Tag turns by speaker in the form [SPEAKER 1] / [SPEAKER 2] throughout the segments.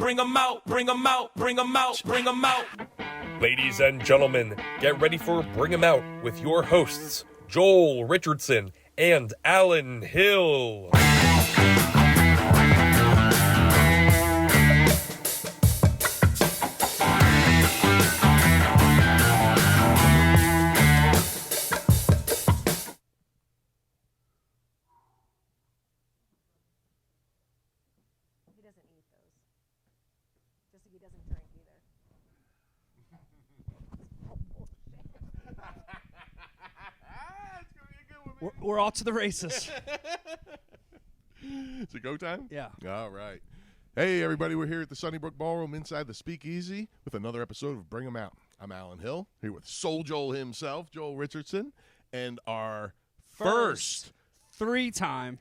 [SPEAKER 1] bring 'em out, bring 'em out, bring 'em out, bring 'em out.
[SPEAKER 2] Ladies and gentlemen, get ready for Bring 'em Out with your hosts, Joel Richardson and Alan Hill.
[SPEAKER 3] He doesn't eat those. Just like he doesn't drink either.
[SPEAKER 4] We're off to the races.
[SPEAKER 5] Is it go time?
[SPEAKER 4] Yeah.
[SPEAKER 5] All right. Hey, everybody. We're here at the Sunnybrook Ballroom inside the Speakeasy with another episode of Bring 'em Out. I'm Alan Hill, here with Soul Joel himself, Joel Richardson, and our first
[SPEAKER 4] three-time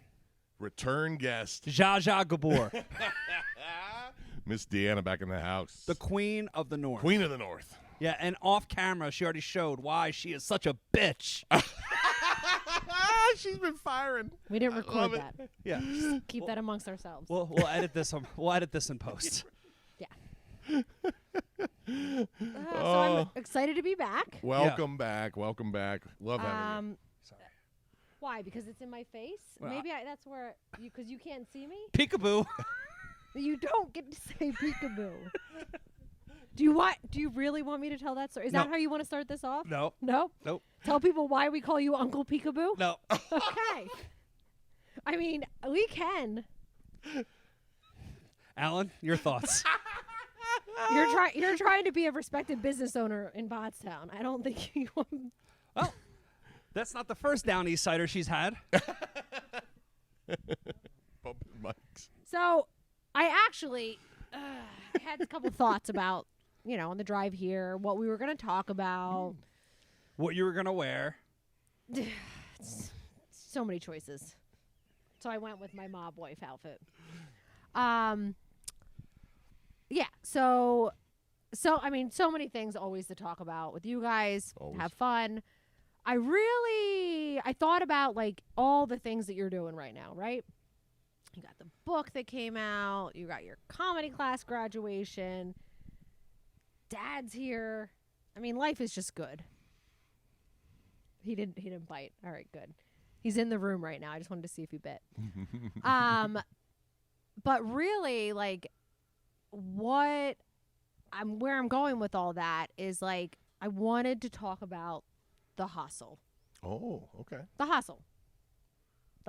[SPEAKER 5] return guest,
[SPEAKER 4] Zsa Zsa Gabor,
[SPEAKER 5] Miss Deanna back in the house.
[SPEAKER 4] the Queen of the North.
[SPEAKER 5] Queen of the North.
[SPEAKER 4] Yeah, and off camera, she already showed why she is such a bitch.
[SPEAKER 5] She's been firing.
[SPEAKER 3] We didn't
[SPEAKER 5] I
[SPEAKER 3] record
[SPEAKER 5] love
[SPEAKER 3] that.
[SPEAKER 5] it.
[SPEAKER 4] Yeah,
[SPEAKER 3] Keep that amongst ourselves.
[SPEAKER 4] we'll edit this. We'll edit this in post.
[SPEAKER 3] So I'm excited to be back.
[SPEAKER 5] Welcome back. Welcome back. Love having you.
[SPEAKER 4] Sorry.
[SPEAKER 3] Why? Because it's in my face?
[SPEAKER 4] Well,
[SPEAKER 3] Maybe that's where because you can't see me.
[SPEAKER 4] Peekaboo.
[SPEAKER 3] You don't get to say peekaboo. Do you really want me to tell that story? Is
[SPEAKER 4] No.
[SPEAKER 3] that how you want to start this off?
[SPEAKER 4] No.
[SPEAKER 3] No?
[SPEAKER 4] Nope.
[SPEAKER 3] Tell people why we call you Uncle Peekaboo?
[SPEAKER 4] No.
[SPEAKER 3] Okay. I mean, we can.
[SPEAKER 4] Alan, your thoughts?
[SPEAKER 3] You're trying to be a respected business owner in Botstown. I don't think you want.
[SPEAKER 4] Oh, that's not the first Down East Sider she's had.
[SPEAKER 5] Bumping mics.
[SPEAKER 3] So, I actually had a couple thoughts about, on the drive here, what we were going to talk about.
[SPEAKER 4] What you were gonna wear?
[SPEAKER 3] So many choices. So I went with my mob wife outfit. Yeah. So I mean, so many things always to talk about with you guys.
[SPEAKER 5] Always.
[SPEAKER 3] Have fun. I thought about like all the things that you're doing right now, right? You got the book that came out. You got your comedy class graduation. Dad's here. I mean, life is just good. He didn't bite. All right, good. He's in the room right now. I just wanted to see if he bit. But really, like, where I'm going with all that is like I wanted to talk about the hustle.
[SPEAKER 5] Oh, okay.
[SPEAKER 3] The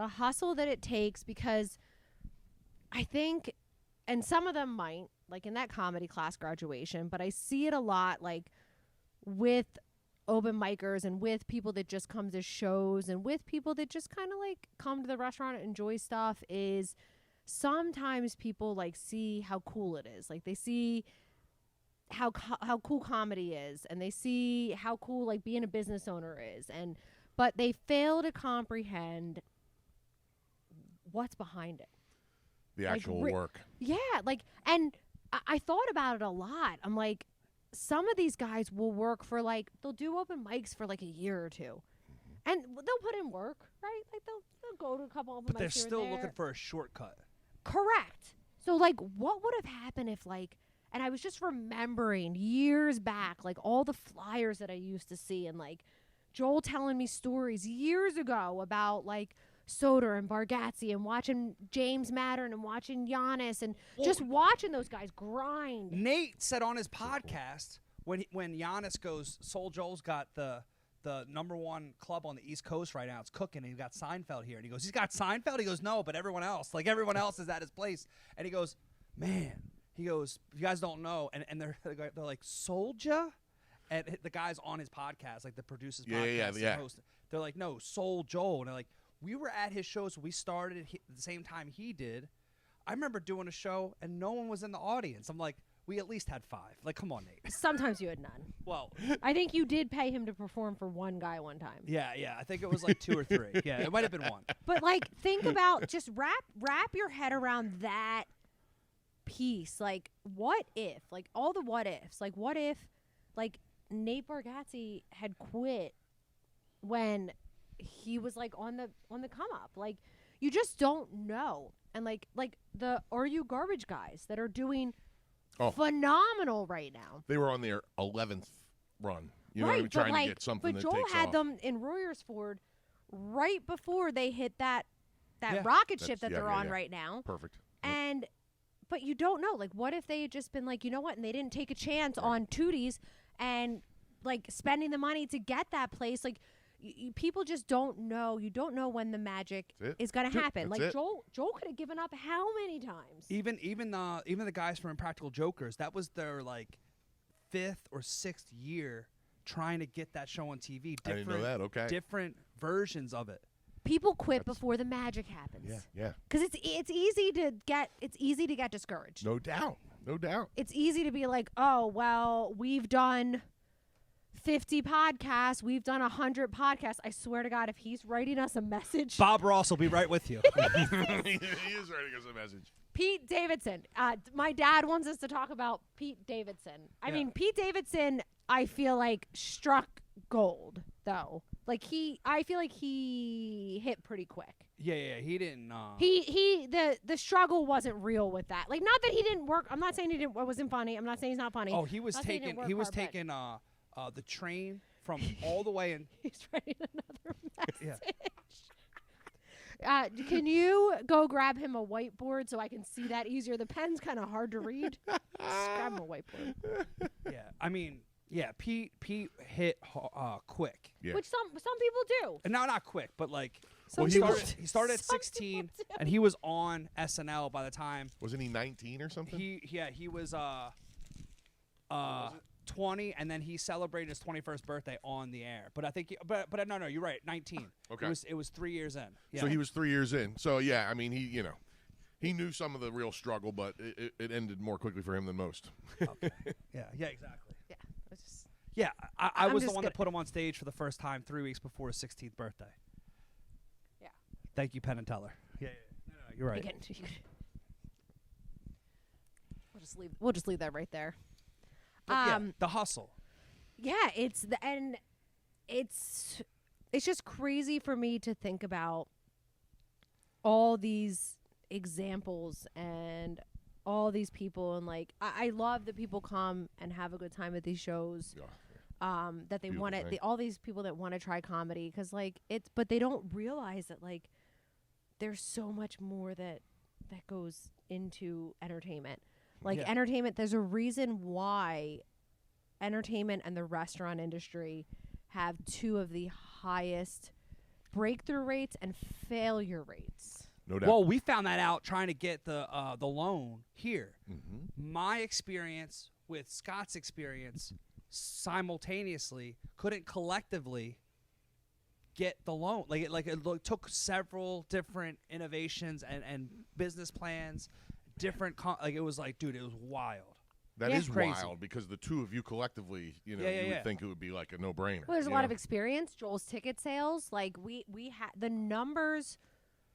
[SPEAKER 3] hustle that it takes, because I think, and some of them might, like in that comedy class graduation, but I see it a lot like with open micers and with people that just come to shows and with people that just kind of like come to the restaurant and enjoy stuff, is sometimes people like see how cool it is. Like they see how cool comedy is, and they see how cool like being a business owner is, but they fail to comprehend what's behind it.
[SPEAKER 5] The
[SPEAKER 3] Like,
[SPEAKER 5] actual work.
[SPEAKER 3] Yeah, like, and I thought about it a lot. I'm like, some of these guys will work for like, they'll do open mics for like a year or two, and they'll put in work, right? Like they'll go to a couple open mics.
[SPEAKER 4] But they're
[SPEAKER 3] here and
[SPEAKER 4] still
[SPEAKER 3] there.
[SPEAKER 4] looking for a shortcut.
[SPEAKER 3] Correct. So like, what would have happened if like, and I was just remembering years back, like all the flyers that I used to see, and like Joel telling me stories years ago about like Soder and Bargatze and watching James Mattern and watching Giannis and just watching those guys grind.
[SPEAKER 4] Nate said on his podcast when Giannis goes, Soul Joel's got the number one club on the East Coast right now. It's cooking, and he's got Seinfeld here. And he goes, he's got Seinfeld? He goes, no, but everyone else is at his place. And he goes, man. He goes, you guys don't know. And they're like, Soulja? And the guys on his podcast, like the producers podcast,
[SPEAKER 5] yeah.
[SPEAKER 4] the host, they're like, no, Soul Joel. And they're like, we were at his show, so we started at the same time he did. I remember doing a show, and no one was in the audience. I'm like, we at least had 5. Like, come on, Nate.
[SPEAKER 3] Sometimes you had none.
[SPEAKER 4] Well,
[SPEAKER 3] I think you did pay him to perform for one guy one time.
[SPEAKER 4] yeah. I think it was like 2 or 3. Yeah, it might have been 1.
[SPEAKER 3] But like, think about, just wrap your head around that piece. Like, what if? Like, all the what ifs. Like, what if, like, Nate Bargatze had quit when he was like on the come up? Like, you just don't know. And like the Are You Garbage guys that are doing phenomenal right now.
[SPEAKER 5] They were on their 11th run. You know
[SPEAKER 3] right,
[SPEAKER 5] what I mean?
[SPEAKER 3] but
[SPEAKER 5] Trying
[SPEAKER 3] like,
[SPEAKER 5] to get something
[SPEAKER 3] but
[SPEAKER 5] that
[SPEAKER 3] Joel
[SPEAKER 5] takes
[SPEAKER 3] had
[SPEAKER 5] off.
[SPEAKER 3] them in Royersford right before they hit that
[SPEAKER 4] Yeah.
[SPEAKER 3] rocket ship
[SPEAKER 5] That's-
[SPEAKER 3] that they're
[SPEAKER 5] yeah,
[SPEAKER 3] on
[SPEAKER 5] yeah.
[SPEAKER 3] right now.
[SPEAKER 5] Perfect.
[SPEAKER 3] And but you don't know, like, what if they had just been like, you know what, and they didn't take a chance on Tooties and like spending the money to get that place. Like, people just don't know. You don't know when the magic
[SPEAKER 5] That's it.
[SPEAKER 3] is going to happen.
[SPEAKER 5] That's
[SPEAKER 3] Like
[SPEAKER 5] it.
[SPEAKER 3] Joel could have given up how many times?
[SPEAKER 4] Even the guys from Impractical Jokers, that was their like 5th or 6th year trying to get that show on TV.
[SPEAKER 5] I didn't know that. Okay.
[SPEAKER 4] Different versions of it.
[SPEAKER 3] People quit before the magic happens.
[SPEAKER 5] Yeah.
[SPEAKER 3] Because it's easy to get discouraged.
[SPEAKER 5] No doubt. No doubt.
[SPEAKER 3] It's easy to be like, oh well, we've done 50 podcasts, we've done 100 podcasts. I swear to God, if he's writing us a message,
[SPEAKER 4] Bob Ross will be right with you.
[SPEAKER 5] He is writing us a message.
[SPEAKER 3] Pete Davidson. My dad wants us to talk about Pete Davidson. I
[SPEAKER 4] Yeah.
[SPEAKER 3] mean, Pete Davidson, I feel like struck gold though. Like I feel like he hit pretty quick.
[SPEAKER 4] Yeah, he didn't.
[SPEAKER 3] The struggle wasn't real with that. Like, not that he didn't work. I'm not saying it wasn't funny. I'm not saying he's not funny.
[SPEAKER 4] Oh, he was
[SPEAKER 3] Not saying he
[SPEAKER 4] taking.
[SPEAKER 3] didn't
[SPEAKER 4] He
[SPEAKER 3] work
[SPEAKER 4] was
[SPEAKER 3] hard, but
[SPEAKER 4] taking the train from all the way in.
[SPEAKER 3] He's writing another message.
[SPEAKER 4] Yeah.
[SPEAKER 3] Can you go grab him a whiteboard so I can see that easier? The pen's kind of hard to read. Just grab him a whiteboard.
[SPEAKER 4] Yeah, I mean, yeah. Pete hit quick.
[SPEAKER 5] Yeah.
[SPEAKER 3] Which some people do.
[SPEAKER 4] And not quick, but like
[SPEAKER 3] Some
[SPEAKER 5] Well,
[SPEAKER 3] people
[SPEAKER 4] he started at
[SPEAKER 3] some
[SPEAKER 4] 16,
[SPEAKER 3] people do.
[SPEAKER 4] and he was on SNL by the time
[SPEAKER 5] Wasn't he 19 or something?
[SPEAKER 4] he was 20, and then he celebrated his 21st birthday on the air. But I think, but no, you're right, 19.
[SPEAKER 5] Okay.
[SPEAKER 4] It was 3 years in. Yeah.
[SPEAKER 5] So he was 3 years in. So yeah, I mean, he knew some of the real struggle, but it ended more quickly for him than most.
[SPEAKER 4] Okay. Yeah, exactly.
[SPEAKER 3] Yeah. It's just,
[SPEAKER 4] Yeah, I
[SPEAKER 3] I'm
[SPEAKER 4] was the
[SPEAKER 3] just
[SPEAKER 4] one
[SPEAKER 3] gonna-
[SPEAKER 4] that put him on stage for the first time 3 weeks before his 16th birthday.
[SPEAKER 3] Yeah.
[SPEAKER 4] Thank you, Penn and Teller. Yeah. No, you're right.
[SPEAKER 3] we'll just leave that right there.
[SPEAKER 4] But yeah, the hustle.
[SPEAKER 3] Yeah, it's just crazy for me to think about all these examples and all these people, and like I love that people come and have a good time at these shows.
[SPEAKER 5] Yeah.
[SPEAKER 3] That they
[SPEAKER 5] Beautiful
[SPEAKER 3] want
[SPEAKER 5] thing.
[SPEAKER 3] to, all these people that want to try comedy, because like but they don't realize that like there's so much more that goes into entertainment. Like
[SPEAKER 4] Yeah.
[SPEAKER 3] entertainment, there's a reason why entertainment and the restaurant industry have two of the highest breakthrough rates and failure rates.
[SPEAKER 5] No doubt.
[SPEAKER 4] Well, we found that out trying to get the loan here.
[SPEAKER 5] Mm-hmm.
[SPEAKER 4] My experience with Scott's experience simultaneously couldn't collectively get the loan. It took several different innovations and business plans, different it was like, dude, it was wild.
[SPEAKER 5] That
[SPEAKER 3] Yeah.
[SPEAKER 5] is
[SPEAKER 4] Crazy.
[SPEAKER 5] wild because the two of you collectively, you
[SPEAKER 4] Yeah.
[SPEAKER 5] would think it would be like a no-brainer.
[SPEAKER 3] Well, there's a
[SPEAKER 5] you
[SPEAKER 3] lot
[SPEAKER 5] know?
[SPEAKER 3] of experience. Joel's ticket sales, like we had the numbers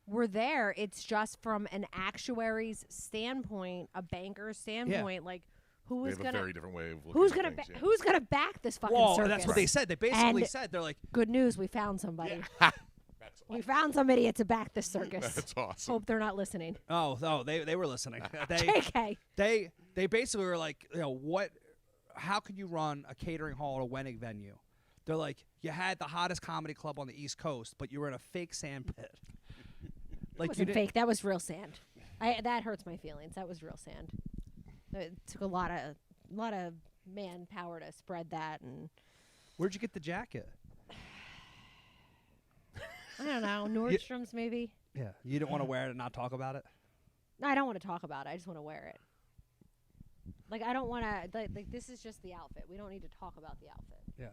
[SPEAKER 3] were there. It's just from an actuary's standpoint, a banker's standpoint, like
[SPEAKER 5] They
[SPEAKER 3] who's
[SPEAKER 5] have a
[SPEAKER 3] gonna
[SPEAKER 5] very different way of looking
[SPEAKER 3] who's
[SPEAKER 5] at
[SPEAKER 3] gonna
[SPEAKER 5] things, yeah.
[SPEAKER 3] who's gonna back this fucking
[SPEAKER 4] Well,
[SPEAKER 3] circus?
[SPEAKER 4] that's what they said. They basically
[SPEAKER 3] And-
[SPEAKER 4] said, they're like,
[SPEAKER 3] Good news, we found somebody.
[SPEAKER 5] That's
[SPEAKER 3] We found somebody to back this circus.
[SPEAKER 5] That's awesome.
[SPEAKER 3] Hope they're not listening.
[SPEAKER 4] they were listening.
[SPEAKER 3] JK.
[SPEAKER 4] They basically were like, how could you run a catering hall at a wedding venue? They're like, you had the hottest comedy club on the East Coast, but you were in a fake sand pit.
[SPEAKER 3] That wasn't fake. That was real sand. That hurts my feelings. That was real sand. It took a lot of manpower to spread that, and
[SPEAKER 4] Where'd you get the jacket?
[SPEAKER 3] I don't know, Nordstrom's maybe.
[SPEAKER 4] Yeah, you didn't want to wear it and not talk about it.
[SPEAKER 3] No, I don't want to talk about it. I just want to wear it. Like, I don't want to. Like, this is just the outfit. We don't need to talk about the outfit.
[SPEAKER 4] Yeah.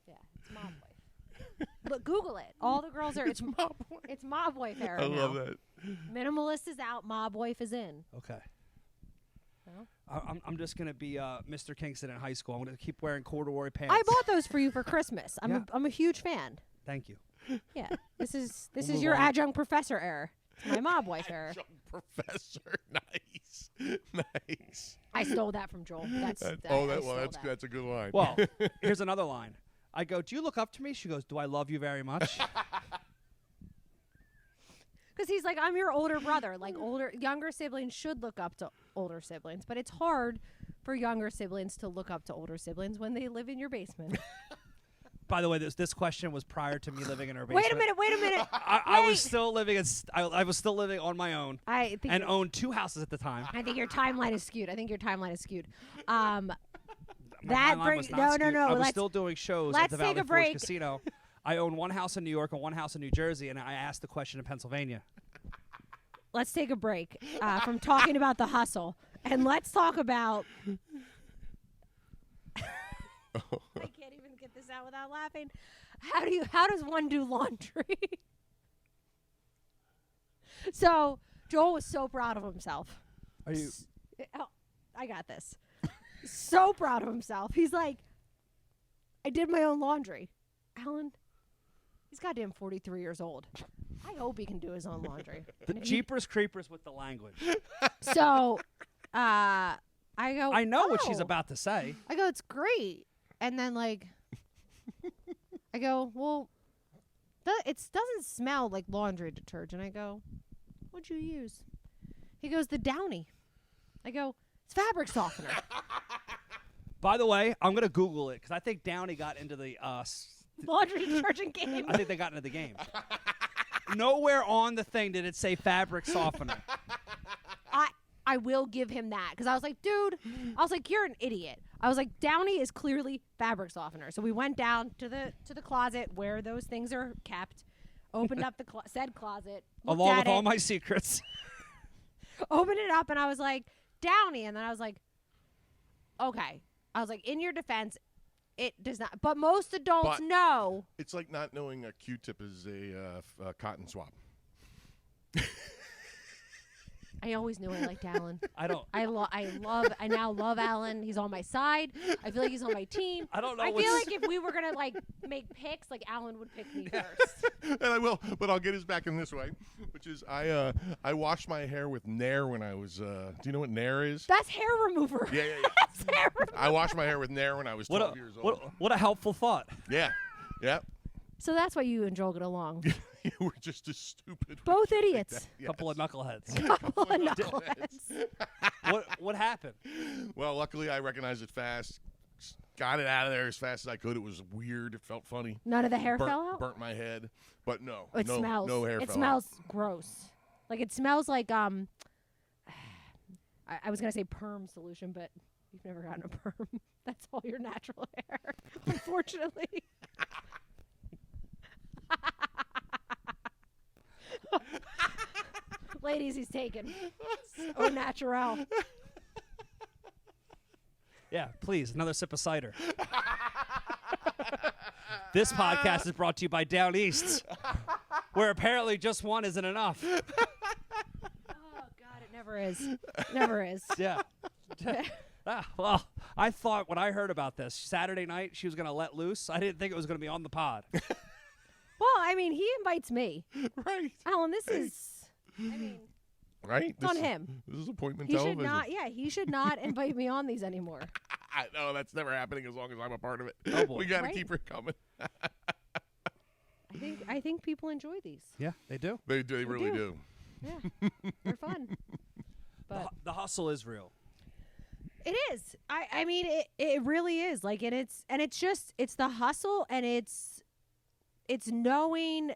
[SPEAKER 3] Yeah, it's mob wife. Look, Google it. All the girls are. It's
[SPEAKER 5] Mob Wife.
[SPEAKER 3] It's mob wife era
[SPEAKER 5] I love
[SPEAKER 3] now.
[SPEAKER 5] that.
[SPEAKER 3] Minimalist is out. Mob wife is in.
[SPEAKER 4] Okay.
[SPEAKER 3] No?
[SPEAKER 4] I'm just gonna be Mr. Kingston in high school. I'm gonna keep wearing corduroy pants.
[SPEAKER 3] I bought those for you for Christmas.
[SPEAKER 4] Yeah.
[SPEAKER 3] I'm a huge fan.
[SPEAKER 4] Thank you.
[SPEAKER 3] Yeah, this is
[SPEAKER 4] We'll
[SPEAKER 3] is
[SPEAKER 4] move
[SPEAKER 3] your
[SPEAKER 4] on.
[SPEAKER 3] adjunct professor era. It's my mob wife era.
[SPEAKER 5] Young professor. Nice. Nice.
[SPEAKER 3] I stole that from Joel. That's I stole that.
[SPEAKER 5] That's a good line.
[SPEAKER 4] Well, here's another line. I go, do you look up to me? She goes, do I love you very much?
[SPEAKER 3] Because he's like, I'm your older brother. Like, younger siblings should look up to older siblings, but it's hard for younger siblings to look up to older siblings when they live in your basement.
[SPEAKER 4] By the way, this question was prior to me living in her basement.
[SPEAKER 3] Wait a minute.
[SPEAKER 4] I was still living I was still living on my own
[SPEAKER 3] I think
[SPEAKER 4] and owned 2 houses at the time.
[SPEAKER 3] I think your timeline is skewed.
[SPEAKER 4] My
[SPEAKER 3] That
[SPEAKER 4] timeline
[SPEAKER 3] brings
[SPEAKER 4] was not skewed. I was
[SPEAKER 3] let's
[SPEAKER 4] still doing shows
[SPEAKER 3] let's
[SPEAKER 4] at the
[SPEAKER 3] take
[SPEAKER 4] Valley
[SPEAKER 3] a
[SPEAKER 4] Forge
[SPEAKER 3] break.
[SPEAKER 4] Casino. I own 1 house in New York and 1 house in New Jersey, and I asked the question in Pennsylvania.
[SPEAKER 3] let's take a break from talking about the hustle and let's talk about I can't even get this out without laughing. How does one do laundry? So Joel was so proud of himself.
[SPEAKER 4] Are you?
[SPEAKER 3] Oh, I got this. So proud of himself. He's like, I did my own laundry. Alan, he's goddamn 43 years old. I hope he can do his own laundry.
[SPEAKER 4] The Jeepers Creepers with the language.
[SPEAKER 3] So, I go,
[SPEAKER 4] I know what she's
[SPEAKER 3] "Oh."
[SPEAKER 4] about to say.
[SPEAKER 3] I go, it's great. And then, like, I go, well, it doesn't smell like laundry detergent. I go, what'd you use? He goes, the Downy. I go, it's fabric softener.
[SPEAKER 4] By the way, I'm going to Google it because I think Downey got into the
[SPEAKER 3] Laundry detergent game.
[SPEAKER 4] I think they got into the game. Nowhere on the thing did it say fabric softener.
[SPEAKER 3] I will give him that because I was like, dude, you're an idiot. I was like, Downy is clearly fabric softener. So we went down to the closet where those things are kept, opened up the said closet,
[SPEAKER 4] Along with all
[SPEAKER 3] it,
[SPEAKER 4] my secrets.
[SPEAKER 3] opened it up, and I was like, Downy, and then I was like, okay. I was like, in your defense, it does not. But most adults
[SPEAKER 5] But-
[SPEAKER 3] know.
[SPEAKER 5] It's like not knowing a Q-tip is a cotton swab.
[SPEAKER 3] I always knew I liked Alan.
[SPEAKER 4] I don't.
[SPEAKER 3] I now love Alan. He's on my side. I feel like he's on my team.
[SPEAKER 4] I don't know.
[SPEAKER 3] I feel like if we were gonna like make picks, like Alan would pick me first.
[SPEAKER 5] And I will, but I'll get his back in this way, which is I washed my hair with Nair when I was. Do you know what Nair is?
[SPEAKER 3] That's hair remover.
[SPEAKER 5] Yeah.
[SPEAKER 3] That's hair remover.
[SPEAKER 5] I washed my hair with Nair when I was 12 years old.
[SPEAKER 4] What a helpful thought.
[SPEAKER 5] Yeah.
[SPEAKER 3] So that's why you and Joel get along.
[SPEAKER 5] You were just as stupid.
[SPEAKER 3] Both idiots.
[SPEAKER 5] Yes.
[SPEAKER 4] Couple of knuckleheads.
[SPEAKER 3] Couple of knuckleheads.
[SPEAKER 4] What happened?
[SPEAKER 5] Well, luckily I recognized it fast. Got it out of there as fast as I could. It was weird. It felt funny.
[SPEAKER 3] None of the hair fell out.
[SPEAKER 5] Burnt my head, but no,
[SPEAKER 3] It smells.
[SPEAKER 5] no hair.
[SPEAKER 3] It
[SPEAKER 5] fell
[SPEAKER 3] smells gross. Like it smells like I was gonna say perm solution, but you've never gotten a perm. That's all your natural hair, unfortunately. Ladies, he's taken. So natural.
[SPEAKER 4] Yeah, please, another sip of cider. This podcast is brought to you by Down East, where apparently just one isn't enough.
[SPEAKER 3] Oh God, it never is. Never is.
[SPEAKER 4] Yeah. Well, I thought when I heard about this Saturday night, she was going to let loose. I didn't think it was going to be on the pod.
[SPEAKER 3] Well, I mean, he invites me.
[SPEAKER 5] Right.
[SPEAKER 3] Alan, this is. I mean,
[SPEAKER 5] Right.
[SPEAKER 3] it's on him.
[SPEAKER 5] This is appointment
[SPEAKER 3] He should
[SPEAKER 5] television.
[SPEAKER 3] not. Yeah, he should not invite me on these anymore.
[SPEAKER 5] No, that's never happening as long as I'm a part of it.
[SPEAKER 4] Oh, boy.
[SPEAKER 5] We got to
[SPEAKER 3] Right?
[SPEAKER 5] keep her coming.
[SPEAKER 3] I think people enjoy these.
[SPEAKER 4] Yeah, they do.
[SPEAKER 5] They really do.
[SPEAKER 3] Yeah, they're fun. But
[SPEAKER 4] The hustle is real.
[SPEAKER 3] it is. I mean, it really is. Like, and it's the hustle, and it's knowing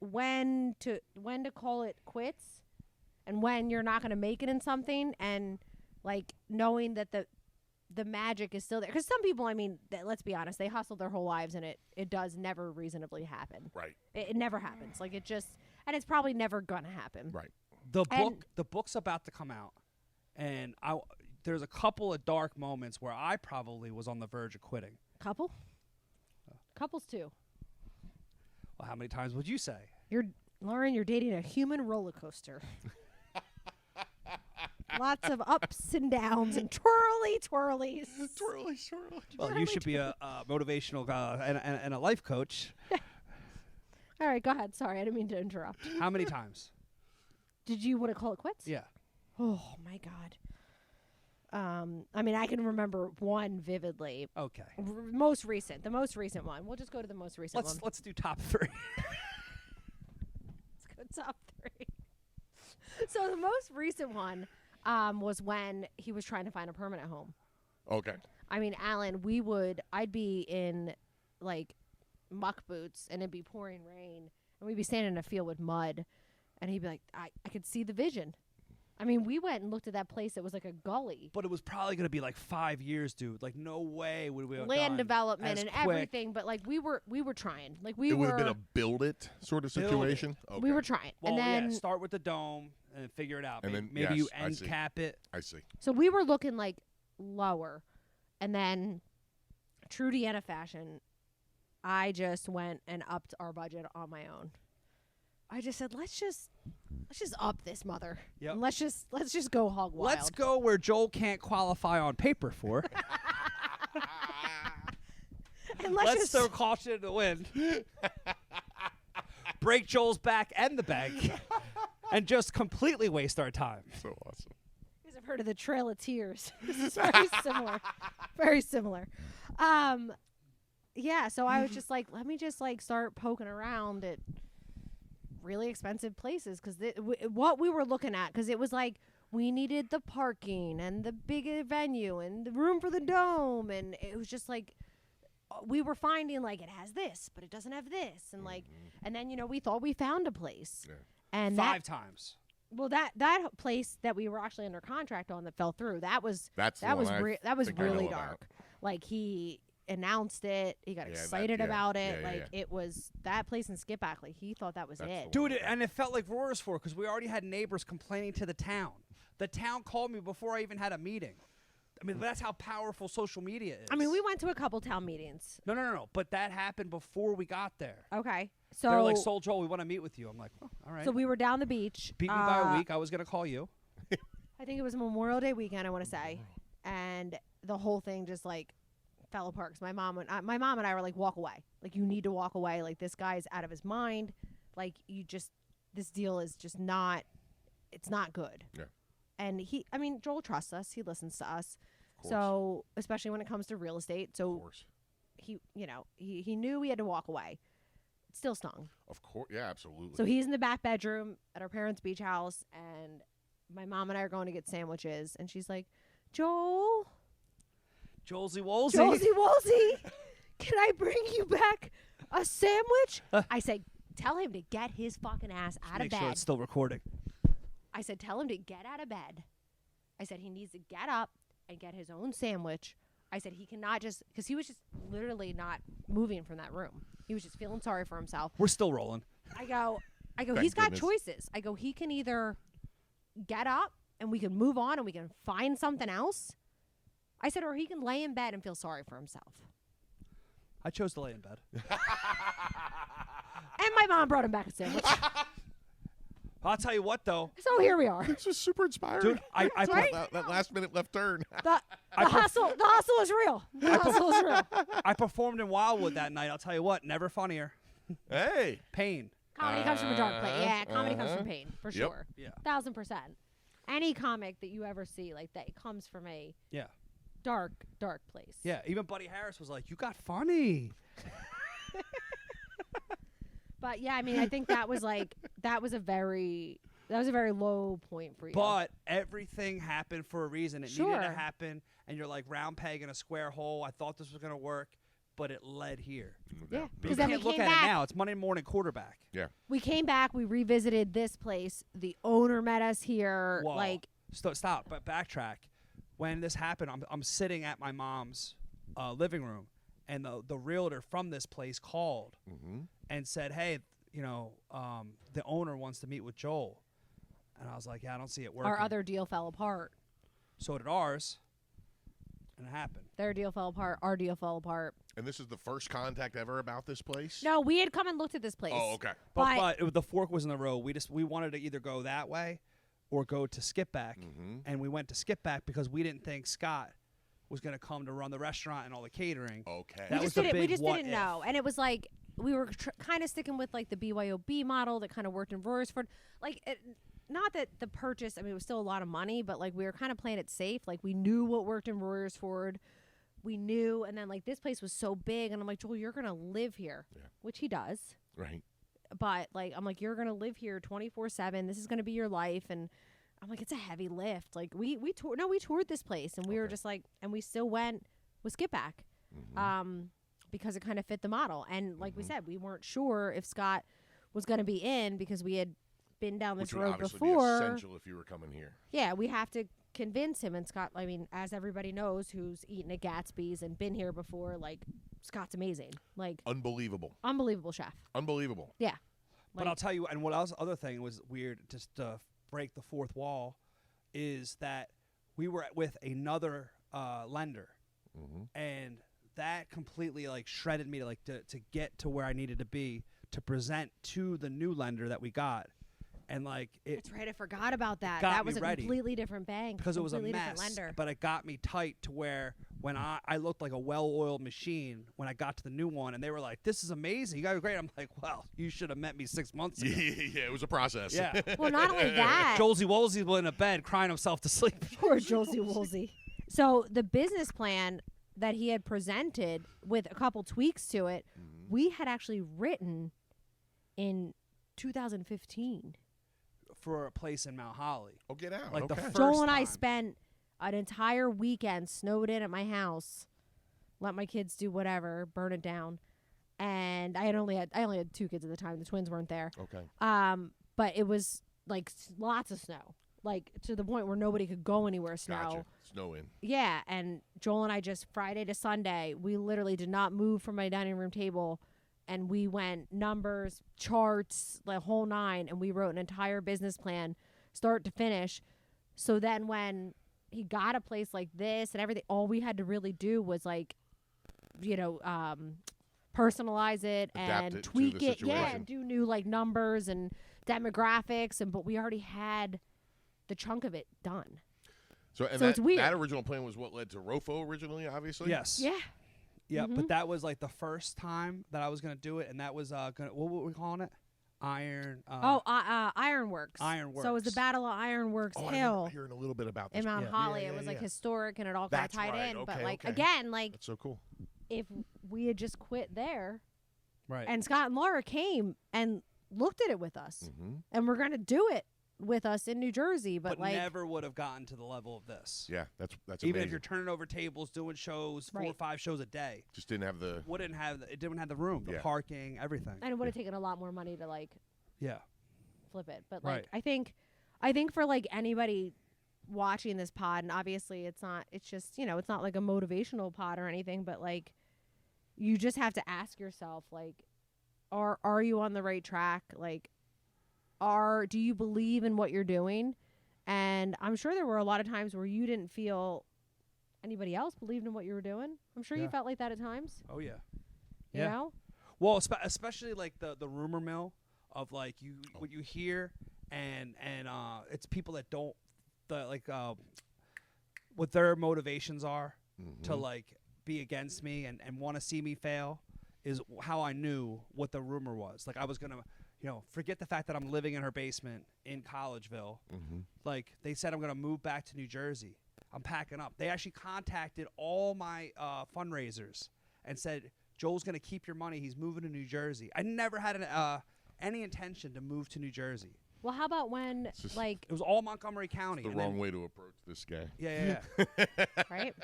[SPEAKER 3] when to call it quits, and when you're not going to make it in something, and like knowing that the magic is still there. Because some people, I mean, let's be honest, they hustle their whole lives, and it does never reasonably happen.
[SPEAKER 5] Right.
[SPEAKER 3] It never happens. Like, it just, and it's probably never gonna happen.
[SPEAKER 5] Right.
[SPEAKER 4] The book's about to come out, and there's a couple of dark moments where I probably was on the verge of quitting.
[SPEAKER 3] Couples too.
[SPEAKER 4] Well, how many times would you say?
[SPEAKER 3] Lauren, you're dating a human roller coaster. Lots of ups and downs and twirlies.
[SPEAKER 5] Twirly.
[SPEAKER 4] Well, you should be a motivational and a life coach.
[SPEAKER 3] All right, go ahead. Sorry, I didn't mean to interrupt.
[SPEAKER 4] How many times?
[SPEAKER 3] Did you want to call it quits?
[SPEAKER 4] Yeah.
[SPEAKER 3] Oh my God. I mean, I can remember one vividly.
[SPEAKER 4] Okay.
[SPEAKER 3] The most recent one. We'll just go to the most recent one.
[SPEAKER 4] Let's do top 3.
[SPEAKER 3] Let's go top 3. So the most recent one, was when he was trying to find a permanent home.
[SPEAKER 5] Okay.
[SPEAKER 3] I mean, Alan, I'd be in like muck boots and it'd be pouring rain and we'd be standing in a field with mud and he'd be like, I could see the vision. I mean, we went and looked at that place that was like a gully.
[SPEAKER 4] But it was probably going to be like 5 years, dude. Like, no way would we have
[SPEAKER 3] Land
[SPEAKER 4] done
[SPEAKER 3] development
[SPEAKER 4] as
[SPEAKER 3] and
[SPEAKER 4] quick.
[SPEAKER 3] everything, but like we were trying. Like
[SPEAKER 5] It would have been a build it sort of
[SPEAKER 4] Build it.
[SPEAKER 5] situation. Okay.
[SPEAKER 3] we were trying.
[SPEAKER 4] Well,
[SPEAKER 3] and then
[SPEAKER 4] yeah, start with the dome and figure it out.
[SPEAKER 5] And
[SPEAKER 4] Maybe,
[SPEAKER 5] then,
[SPEAKER 4] maybe
[SPEAKER 5] yes,
[SPEAKER 4] you
[SPEAKER 5] I
[SPEAKER 4] end
[SPEAKER 5] see.
[SPEAKER 4] cap it.
[SPEAKER 5] I see.
[SPEAKER 3] so we were looking like lower. And then true Deanna fashion, I just went and upped our budget on my own. I just said, let's just up this mother.
[SPEAKER 4] Yep.
[SPEAKER 3] And let's just go hog wild.
[SPEAKER 4] Let's go where Joel can't qualify on paper for.
[SPEAKER 3] And
[SPEAKER 4] Let's
[SPEAKER 3] just
[SPEAKER 4] throw caution in the wind. Break Joel's back and the bank. And just completely waste our time.
[SPEAKER 5] So awesome.
[SPEAKER 3] You guys have heard of the Trail of Tears. This is very similar. Very similar. Yeah, so I was just like, let me just like start poking around at really expensive places because what we were looking at, because it was like we needed the parking and the big venue and the room for the dome, and it was just like we were finding like it has this, but it doesn't have this, and like, and then we thought we found a place, and
[SPEAKER 4] 5 times.
[SPEAKER 3] well, that place that we were actually under contract on that fell through, that was
[SPEAKER 5] That's the
[SPEAKER 3] that
[SPEAKER 5] one
[SPEAKER 3] was
[SPEAKER 5] I
[SPEAKER 3] that was
[SPEAKER 5] think I know
[SPEAKER 3] really
[SPEAKER 5] about.
[SPEAKER 3] dark. Like he announced it, he got
[SPEAKER 5] Yeah, that-
[SPEAKER 3] excited
[SPEAKER 5] yeah,
[SPEAKER 3] about it.
[SPEAKER 5] yeah,
[SPEAKER 3] Like it was that place in Skipback. Like he thought that was
[SPEAKER 5] That's
[SPEAKER 3] it.
[SPEAKER 5] the one.
[SPEAKER 4] Dude, and it felt like Roarsford because we already had neighbors complaining to the town. The town called me before I even had a meeting. I mean, that's how powerful social media is.
[SPEAKER 3] I mean, we went to a couple town meetings.
[SPEAKER 4] No. But that happened before we got there.
[SPEAKER 3] Okay, so
[SPEAKER 4] They're like, Soul Joel, we want to meet with you. I'm like, oh, all right.
[SPEAKER 3] so we were down the beach.
[SPEAKER 4] Beat me by a week. I was going to call you.
[SPEAKER 3] I think it was Memorial Day weekend, I want to say, and the whole thing just like fell apart. 'Cause my mom and I were like, walk away. Like you need to walk away. Like this guy's out of his mind. Like this deal is just not. It's not good.
[SPEAKER 5] Yeah.
[SPEAKER 3] And Joel trusts us. He listens to us.
[SPEAKER 5] Of course.
[SPEAKER 3] So especially when it comes to real estate.
[SPEAKER 5] Of
[SPEAKER 3] So
[SPEAKER 5] course.
[SPEAKER 3] he knew we had to walk away. It still stung.
[SPEAKER 5] Of course. Yeah, absolutely.
[SPEAKER 3] So he's in the back bedroom at our parents' beach house, and my mom and I are going to get sandwiches, and she's like, Joel,
[SPEAKER 4] Jolsey Wolsey.
[SPEAKER 3] Josie Wolsey, can I bring you back a sandwich? I said, tell him to get his fucking ass out of
[SPEAKER 4] Make sure
[SPEAKER 3] bed.
[SPEAKER 4] it's still recording.
[SPEAKER 3] I said, tell him to get out of bed. I said, he needs to get up and get his own sandwich. I said, he cannot just, because he was just literally not moving from that room. He was just feeling sorry for himself.
[SPEAKER 4] We're still rolling.
[SPEAKER 3] I go,
[SPEAKER 5] Thank
[SPEAKER 3] he's got
[SPEAKER 5] goodness.
[SPEAKER 3] choices. I go, he can either get up and we can move on and we can find something else. I said, or he can lay in bed and feel sorry for himself.
[SPEAKER 4] I chose to lay in bed.
[SPEAKER 3] And my mom brought him back a sandwich.
[SPEAKER 4] I'll tell you what, though.
[SPEAKER 3] So here we are.
[SPEAKER 5] It's just super inspiring.
[SPEAKER 4] Dude, I
[SPEAKER 3] Right?
[SPEAKER 5] that last minute left turn.
[SPEAKER 3] The hustle is real. The hustle is real.
[SPEAKER 4] I performed in Wildwood that night. I'll tell you what, never funnier.
[SPEAKER 5] Hey.
[SPEAKER 4] Pain.
[SPEAKER 3] Comedy comes from a dark place. Yeah, comedy comes from pain, for
[SPEAKER 5] Yep.
[SPEAKER 3] sure.
[SPEAKER 4] Yeah.
[SPEAKER 3] 1,000%. Any comic that you ever see like that, it comes from a
[SPEAKER 4] Yeah.
[SPEAKER 3] dark place.
[SPEAKER 4] Yeah. Even Buddy Harris was like, you got funny.
[SPEAKER 3] But yeah, I mean, I think that was a very low point for you.
[SPEAKER 4] But everything happened for a reason. It needed
[SPEAKER 3] Sure.
[SPEAKER 4] to happen. And you're like, round peg in a square hole. I thought this was going to work, but it led here.
[SPEAKER 3] yeah,
[SPEAKER 4] But you
[SPEAKER 3] because then we
[SPEAKER 4] can't look
[SPEAKER 3] came
[SPEAKER 4] at
[SPEAKER 3] back.
[SPEAKER 4] it now. It's Monday morning quarterback.
[SPEAKER 5] Yeah.
[SPEAKER 3] We came back. We revisited this place. The owner met us here.
[SPEAKER 4] Whoa.
[SPEAKER 3] Like,
[SPEAKER 4] Stop, but backtrack. When this happened, I'm sitting at my mom's living room, and the realtor from this place called
[SPEAKER 5] Mm-hmm.
[SPEAKER 4] and said, hey, the owner wants to meet with Joel. And I was like, yeah, I don't see it working.
[SPEAKER 3] our other deal fell apart.
[SPEAKER 4] So did ours, and it happened.
[SPEAKER 3] Their deal fell apart. Our deal fell apart.
[SPEAKER 5] And this is the first contact ever about this place?
[SPEAKER 3] No, we had come and looked at this place.
[SPEAKER 5] Oh, okay.
[SPEAKER 4] But the fork was in the road. We wanted to either go that way or go to Skipback.
[SPEAKER 5] Mm-hmm.
[SPEAKER 4] And we went to Skipback because we didn't think Scott was going to come to run the restaurant and all the catering.
[SPEAKER 5] Okay.
[SPEAKER 4] That
[SPEAKER 3] we
[SPEAKER 4] was
[SPEAKER 3] just
[SPEAKER 4] the
[SPEAKER 3] didn't. We
[SPEAKER 4] big
[SPEAKER 3] just
[SPEAKER 4] what
[SPEAKER 3] didn't
[SPEAKER 4] if.
[SPEAKER 3] know, and it was like we were kind of sticking with like the BYOB model that kind of worked in Royersford. Like, not that the purchase. I mean, it was still a lot of money, but like we were kind of playing it safe. Like we knew what worked in Royersford. We knew, and then like this place was so big, and I'm like, Joel, you're gonna live here,
[SPEAKER 5] Yeah.
[SPEAKER 3] which he does.
[SPEAKER 5] Right.
[SPEAKER 3] But like, I'm like, you're gonna live here 24/7. This is gonna be your life, and I'm like, it's a heavy lift. Like we toured this place, and we were just like, and we still went with Skip back, because it kind of fit the model. And like we said, we weren't sure if Scott was going to be in because we had been down this
[SPEAKER 5] Which would
[SPEAKER 3] road
[SPEAKER 5] obviously
[SPEAKER 3] before.
[SPEAKER 5] be essential if you were coming here.
[SPEAKER 3] Yeah, we have to convince him. And Scott, I mean, as everybody knows who's eaten at Gatsby's and been here before, like, Scott's amazing. Like,
[SPEAKER 5] Unbelievable.
[SPEAKER 3] unbelievable chef.
[SPEAKER 5] Unbelievable.
[SPEAKER 3] Yeah.
[SPEAKER 4] But I'll tell you, and what else? Other thing was weird, just to break the fourth wall, is that we were with another lender, and that completely like shredded me to get to where I needed to be to present to the new lender that we got, and like
[SPEAKER 3] That's right. I forgot about that.
[SPEAKER 4] got
[SPEAKER 3] That was
[SPEAKER 4] me
[SPEAKER 3] a
[SPEAKER 4] ready.
[SPEAKER 3] completely different bank.
[SPEAKER 4] because it was a
[SPEAKER 3] completely different
[SPEAKER 4] mess.
[SPEAKER 3] lender.
[SPEAKER 4] But it got me tight to where when I looked like a well-oiled machine when I got to the new one, and they were like, "This is amazing, you guys are great." I'm like, "Well, you should have met me 6 months ago."
[SPEAKER 5] Yeah, it was a process.
[SPEAKER 4] Yeah.
[SPEAKER 3] Well, not only that,
[SPEAKER 4] Jolsey Wolsey was in a bed crying himself to sleep.
[SPEAKER 3] poor Jolsey Woolsey. So the business plan that he had presented with a couple tweaks to it, we had actually written in 2015.
[SPEAKER 4] For a place in Mount Holly.
[SPEAKER 5] Oh, get out.
[SPEAKER 4] Like the
[SPEAKER 5] okay.
[SPEAKER 4] first
[SPEAKER 3] Joel and I
[SPEAKER 4] time.
[SPEAKER 3] spent an entire weekend snowed in at my house, let my kids do whatever, burn it down, and I only had 2 kids at the time. The twins weren't there.
[SPEAKER 5] Okay.
[SPEAKER 3] But it was like lots of snow, like to the point where nobody could go anywhere. Snow.
[SPEAKER 5] Gotcha. Snow in.
[SPEAKER 3] Yeah, and Joel and I just Friday to Sunday, we literally did not move from my dining room table, and we went numbers, charts, the whole nine, and we wrote an entire business plan, start to finish. So then when he got a place like this and everything, all we had to really do was like, personalize it
[SPEAKER 5] Adapt
[SPEAKER 3] and
[SPEAKER 5] it to
[SPEAKER 3] tweak
[SPEAKER 5] the
[SPEAKER 3] it, yeah,
[SPEAKER 5] situation.
[SPEAKER 3] and do new like numbers and demographics, but we already had the chunk of it done.
[SPEAKER 5] So, and
[SPEAKER 3] So
[SPEAKER 5] that,
[SPEAKER 3] it's weird.
[SPEAKER 5] that original plan was what led to Rofo originally, obviously?
[SPEAKER 4] Yes.
[SPEAKER 3] Yeah.
[SPEAKER 4] Yeah,
[SPEAKER 3] Mhm.
[SPEAKER 4] but that was like the first time that I was gonna do it, and that was what were we calling it? Ironworks.
[SPEAKER 3] Ironworks. So it was the
[SPEAKER 4] Ironworks.
[SPEAKER 3] Battle of Ironworks
[SPEAKER 5] Oh, I
[SPEAKER 3] Hill
[SPEAKER 5] remember hearing a little bit about this.
[SPEAKER 3] in Mount
[SPEAKER 4] Yeah.
[SPEAKER 3] Holly.
[SPEAKER 5] Yeah,
[SPEAKER 3] It was
[SPEAKER 5] yeah,
[SPEAKER 3] like
[SPEAKER 5] yeah.
[SPEAKER 3] historic and it all kind of
[SPEAKER 5] That's
[SPEAKER 3] tied
[SPEAKER 5] right.
[SPEAKER 3] in. But
[SPEAKER 5] Okay,
[SPEAKER 3] like
[SPEAKER 5] okay.
[SPEAKER 3] again, like
[SPEAKER 5] That's so cool.
[SPEAKER 3] if we had just quit there
[SPEAKER 4] Right.
[SPEAKER 3] and Scott and Laura came and looked at it with us
[SPEAKER 5] Mm-hmm.
[SPEAKER 3] and we're gonna do it with us in New Jersey, but like
[SPEAKER 4] never would have gotten to the level of this.
[SPEAKER 5] Yeah, that's
[SPEAKER 4] Even
[SPEAKER 5] amazing.
[SPEAKER 4] if you're turning over tables, doing shows, 4 or
[SPEAKER 3] Right.
[SPEAKER 4] 5 shows a day,
[SPEAKER 5] Just didn't have the.
[SPEAKER 4] it didn't have the room, the
[SPEAKER 5] Yeah.
[SPEAKER 4] parking, everything.
[SPEAKER 3] and it would have taken a lot more money to like
[SPEAKER 4] Yeah.
[SPEAKER 3] flip it. But like
[SPEAKER 4] Right.
[SPEAKER 3] I think for like anybody watching this pod, and obviously it's just, it's not like a motivational pod or anything, but like you just have to ask yourself, like, are you on the right track? Like, do you believe in what you're doing? And I'm sure there were a lot of times where you didn't feel anybody else believed in what you were doing. I'm sure you
[SPEAKER 4] Yeah.
[SPEAKER 3] felt like that at times.
[SPEAKER 4] Oh yeah.
[SPEAKER 3] You
[SPEAKER 4] Yeah.
[SPEAKER 3] know?
[SPEAKER 4] Well, especially like the rumor mill of like what you hear, and it's people that don't what their motivations are to like be against me and want to see me fail is how I knew what the rumor was. Like I was gonna, forget the fact that I'm living in her basement in Collegeville. Like they said I'm gonna move back to New Jersey. I'm packing up. They actually contacted all my fundraisers and said, Joel's going to keep your money. He's moving to New Jersey. I never had any intention to move to New Jersey.
[SPEAKER 3] Well, how about when
[SPEAKER 5] just-
[SPEAKER 3] like
[SPEAKER 4] It was all Montgomery County.
[SPEAKER 5] The
[SPEAKER 4] and
[SPEAKER 5] wrong
[SPEAKER 4] then-
[SPEAKER 5] way to approach this guy.
[SPEAKER 4] Yeah.
[SPEAKER 3] right?